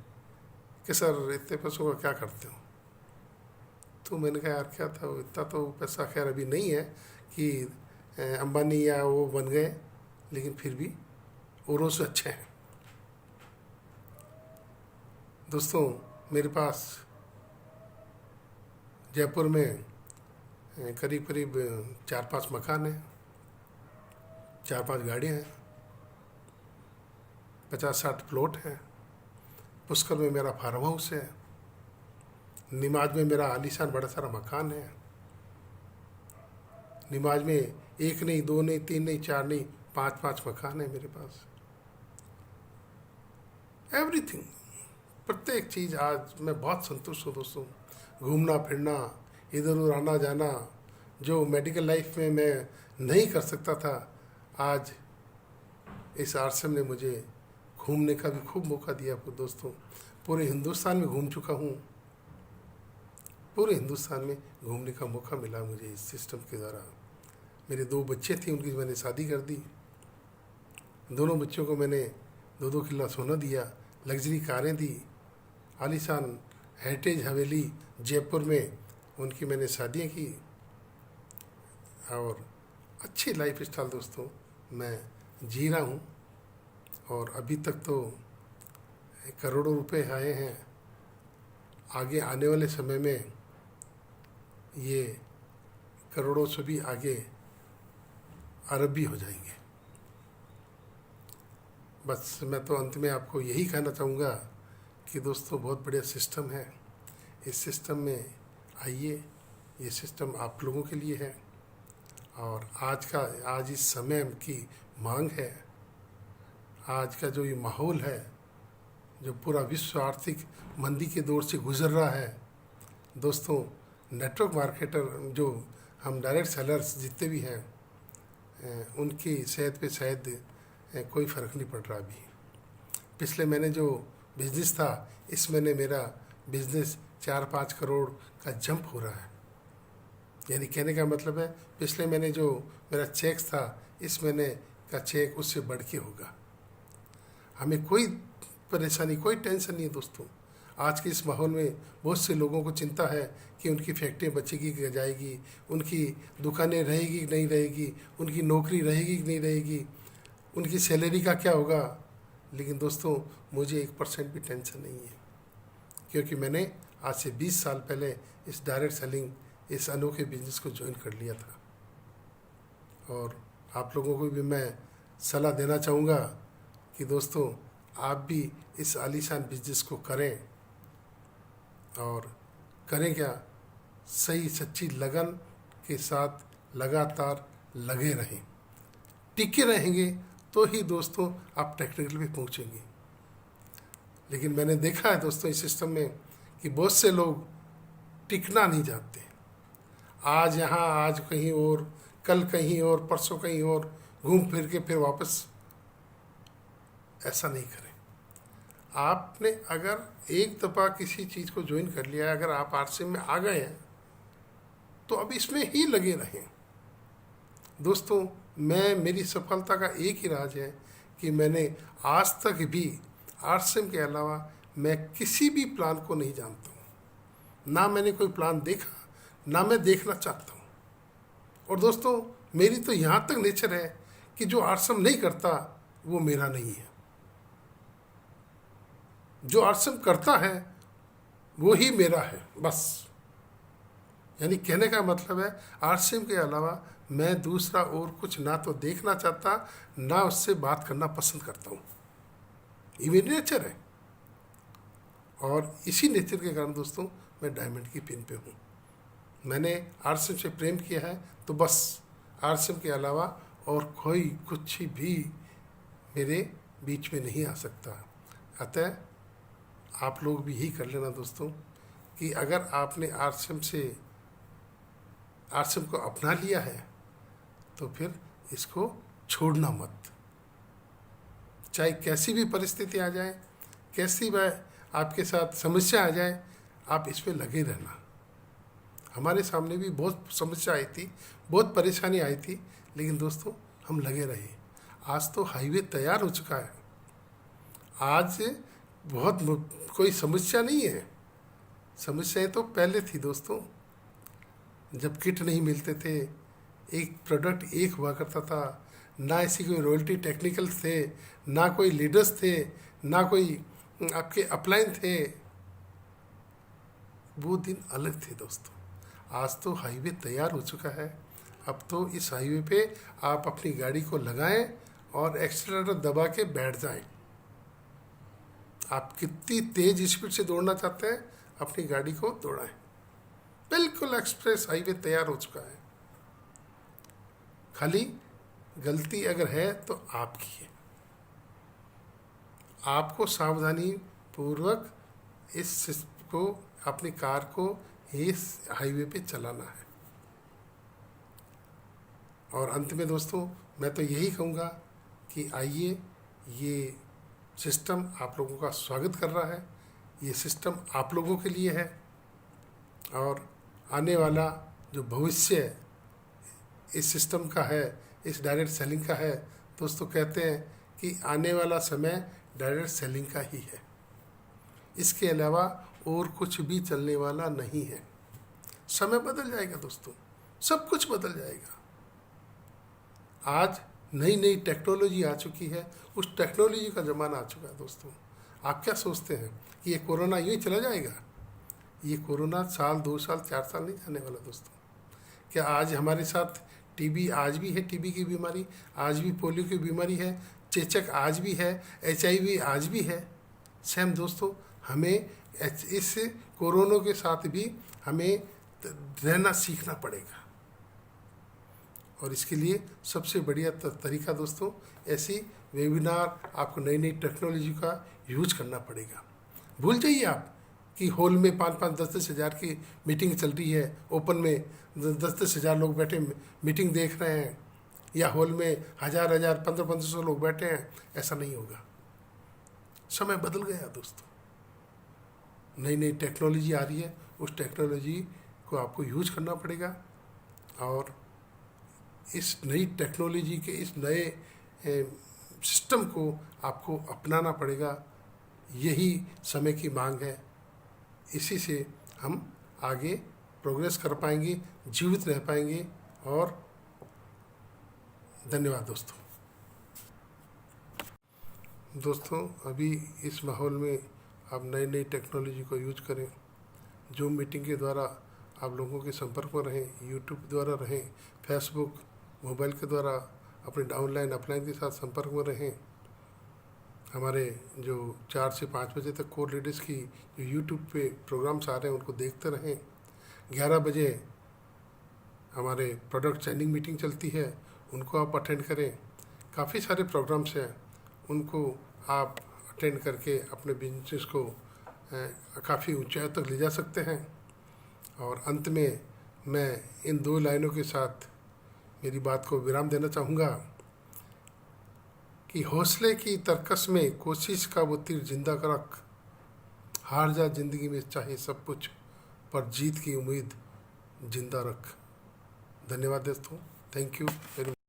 कि सर इतने पैसों का क्या करते हो? तो मैंने कहा यार क्या था, इतना तो पैसा खैर अभी नहीं है कि अंबानी या वो बन गए, लेकिन फिर भी औरों से अच्छे हैं। दोस्तों, मेरे पास जयपुर में करीब करीब 4-5 मकान हैं, 4-5 गाड़ियाँ हैं, 50-60 प्लॉट हैं। पुष्कर में मेरा फार्म हाउस है। निमाज में मेरा आलीशान बड़ा सारा मकान है। निमाज में 1 नहीं, 2 नहीं, 3 नहीं, 4 नहीं, 5-5 मकान है मेरे पास। एवरीथिंग, प्रत्येक चीज़ आज मैं बहुत संतुष्ट हूँ दोस्तों। घूमना फिरना, इधर उधर आना जाना, जो मेडिकल लाइफ में मैं नहीं कर सकता था, आज इस आरसीएम ने मुझे घूमने का भी खूब मौका दिया दोस्तों। पूरे हिंदुस्तान में घूम चुका हूँ। पूरे हिंदुस्तान में घूमने का मौका मिला मुझे इस सिस्टम के द्वारा। मेरे 2 बच्चे थे, उनकी मैंने शादी कर दी। दोनों बच्चों को मैंने 2-2 किला सोना दिया, लग्जरी कारें दी, आलीशान हेरिटेज हवेली जयपुर में उनकी मैंने शादियाँ की, और अच्छी लाइफ स्टाइल दोस्तों मैं जी रहा हूँ। और अभी तक तो करोड़ों रुपए आए हैं। आगे आने वाले समय में ये करोड़ों से भी आगे अरब भी हो जाएंगे। बस मैं तो अंत में आपको यही कहना चाहूँगा कि दोस्तों, बहुत बढ़िया सिस्टम है। इस सिस्टम में आइए, ये सिस्टम आप लोगों के लिए है। और आज इस समय की मांग है, आज का जो ये माहौल है, जो पूरा विश्व आर्थिक मंदी के दौर से गुजर रहा है दोस्तों, नेटवर्क मार्केटर जो हम डायरेक्ट सेलर्स जितने भी हैं, उनकी सेहत पे शायद कोई फ़र्क नहीं पड़ रहा अभी। पिछले महीने जो बिज़नेस था, इस महीने मेरा बिज़नेस 4-5 करोड़ का जंप हो रहा है। यानी कहने का मतलब है, पिछले महीने जो मेरा चेक था, इस महीने का चेक उससे बढ़ के होगा। हमें कोई परेशानी, कोई टेंशन नहीं है दोस्तों। आज के इस माहौल में बहुत से लोगों को चिंता है कि उनकी फैक्ट्री बचेगी कि जाएगी, उनकी दुकानें रहेगी कि नहीं रहेगी, उनकी नौकरी रहेगी कि नहीं रहेगी, उनकी सैलरी का क्या होगा। लेकिन दोस्तों, मुझे 1% भी टेंशन नहीं है, क्योंकि मैंने आज से 20 साल पहले इस डायरेक्ट सेलिंग, इस अनोखे बिजनेस को ज्वाइन कर लिया था। और आप लोगों को भी मैं सलाह देना चाहूँगा कि दोस्तों, आप भी इस आलीशान बिजनेस को करें, और करें क्या, सही सच्ची लगन के साथ लगातार लगे रहें। टिके रहेंगे तो ही दोस्तों आप टेक्निकल पे पहुँचेंगे। लेकिन मैंने देखा है दोस्तों इस सिस्टम में कि बहुत से लोग टिकना नहीं चाहते। आज यहाँ, आज कहीं और, कल कहीं और, परसों कहीं और, घूम फिर के फिर वापस। ऐसा नहीं करें। आपने अगर एक दफ़ा किसी चीज़ को ज्वाइन कर लिया है, अगर आप आरसीएम में आ गए हैं, तो अब इसमें ही लगे रहें दोस्तों। मेरी सफलता का एक ही राज है कि मैंने आज तक भी आरसीएम के अलावा मैं किसी भी प्लान को नहीं जानता हूँ। ना मैंने कोई प्लान देखा, ना मैं देखना चाहता हूँ। और दोस्तों, मेरी तो यहाँ तक नेचर है कि जो आरसीएम नहीं करता वो मेरा नहीं है। जो आरसीएम करता है वो ही मेरा है, बस। यानी कहने का मतलब है, आरसीएम के अलावा मैं दूसरा और कुछ ना तो देखना चाहता, ना उससे बात करना पसंद करता हूँ। ये मेरी नेचर है। और इसी नेचर के कारण दोस्तों मैं डायमंड की पिन पे हूँ। मैंने आरसीएम से प्रेम किया है, तो बस आरसीएम के अलावा और कोई कुछ भी मेरे बीच में नहीं आ सकता। अतः आप लोग भी यही कर लेना दोस्तों कि अगर आपने आरसीएम को अपना लिया है, तो फिर इसको छोड़ना मत। चाहे कैसी भी परिस्थिति आ जाए, कैसी भी आपके साथ समस्या आ जाए, आप इस पे लगे रहना। हमारे सामने भी बहुत समस्या आई थी, बहुत परेशानी आई थी, लेकिन दोस्तों हम लगे रहे। आज तो हाईवे तैयार हो चुका है। आज बहुत कोई समस्या नहीं है। समस्याएं तो पहले थी दोस्तों, जब किट नहीं मिलते थे, एक प्रोडक्ट एक हुआ करता था, ना ऐसी कोई रॉयल्टी टेक्निकल थे, ना कोई लीडर्स थे, ना कोई आपके अपलाइन थे। वो दिन अलग थे दोस्तों। आज तो हाईवे तैयार हो चुका है। अब तो इस हाईवे पे आप अपनी गाड़ी को लगाएं और एक्सीलरेटर दबा के बैठ जाएं। आप कितनी तेज स्पीड से दौड़ना चाहते हैं, अपनी गाड़ी को दौड़ाएं। बिल्कुल एक्सप्रेस हाईवे तैयार हो चुका है। खाली गलती अगर है तो आपकी है। आपको सावधानी पूर्वक को अपनी कार को इस हाईवे पे चलाना है। और अंत में दोस्तों मैं तो यही कहूँगा कि आइए, ये सिस्टम आप लोगों का स्वागत कर रहा है। ये सिस्टम आप लोगों के लिए है और आने वाला जो भविष्य इस सिस्टम का है, इस डायरेक्ट सेलिंग का है, दोस्तों कहते हैं कि आने वाला समय डायरेक्ट सेलिंग का ही है। इसके अलावा और कुछ भी चलने वाला नहीं है। समय बदल जाएगा दोस्तों, सब कुछ बदल जाएगा। आज नई नई टेक्नोलॉजी आ चुकी है, उस टेक्नोलॉजी का ज़माना आ चुका है दोस्तों। आप क्या सोचते हैं कि ये कोरोना यूँ ही चला जाएगा? ये कोरोना साल, 2 साल, 4 साल नहीं जाने वाला दोस्तों। क्या आज हमारे साथ टीबी आज भी है, टीबी की बीमारी आज भी, पोलियो की बीमारी है, चेचक आज भी है, HIV आज भी है। सेम दोस्तों, हमें इस कोरोना के साथ भी हमें रहना सीखना पड़ेगा। और इसके लिए सबसे बढ़िया तरीका दोस्तों, ऐसी वेबिनार, आपको नई नई टेक्नोलॉजी का यूज करना पड़ेगा। भूल जाइए आप कि हॉल में 5-5, 10-10 हज़ार की मीटिंग चल रही है, ओपन में 10-10 हज़ार लोग बैठे मीटिंग देख रहे हैं, या हॉल में 1000-1000, 1500 लोग बैठे हैं। ऐसा नहीं होगा। समय बदल गया दोस्तों, नई नई टेक्नोलॉजी आ रही है, उस टेक्नोलॉजी को आपको यूज करना पड़ेगा। और इस नई टेक्नोलॉजी के इस नए सिस्टम को आपको अपनाना पड़ेगा। यही समय की मांग है। इसी से हम आगे प्रोग्रेस कर पाएंगे, जीवित रह पाएंगे। और धन्यवाद दोस्तों, अभी इस माहौल में आप नई नई टेक्नोलॉजी को यूज करें। जूम मीटिंग के द्वारा आप लोगों के संपर्क में रहें, यूट्यूब द्वारा रहें, फेसबुक, मोबाइल के द्वारा अपने डाउनलाइन अपलाइन के साथ संपर्क में रहें। हमारे जो 4 से 5 बजे तक कोर लीडर्स की जो यूट्यूब पे प्रोग्राम्स आ रहे हैं, उनको देखते रहें। 11 बजे हमारे प्रोडक्ट चेंजिंग मीटिंग चलती है, उनको आप अटेंड करें। काफ़ी सारे प्रोग्राम्स हैं, उनको आप अटेंड करके अपने बिजनेस को काफ़ी ऊंचाई तक ले जा सकते हैं। और अंत में मैं इन 2 लाइनों के साथ मेरी बात को विराम देना चाहूँगा कि हौसले की तरकस में कोशिश का वो तीर जिंदा रख, हार जा जिंदगी में चाहे सब कुछ, पर जीत की उम्मीद जिंदा रख। धन्यवाद दोस्तों, थैंक यू वेरी मच।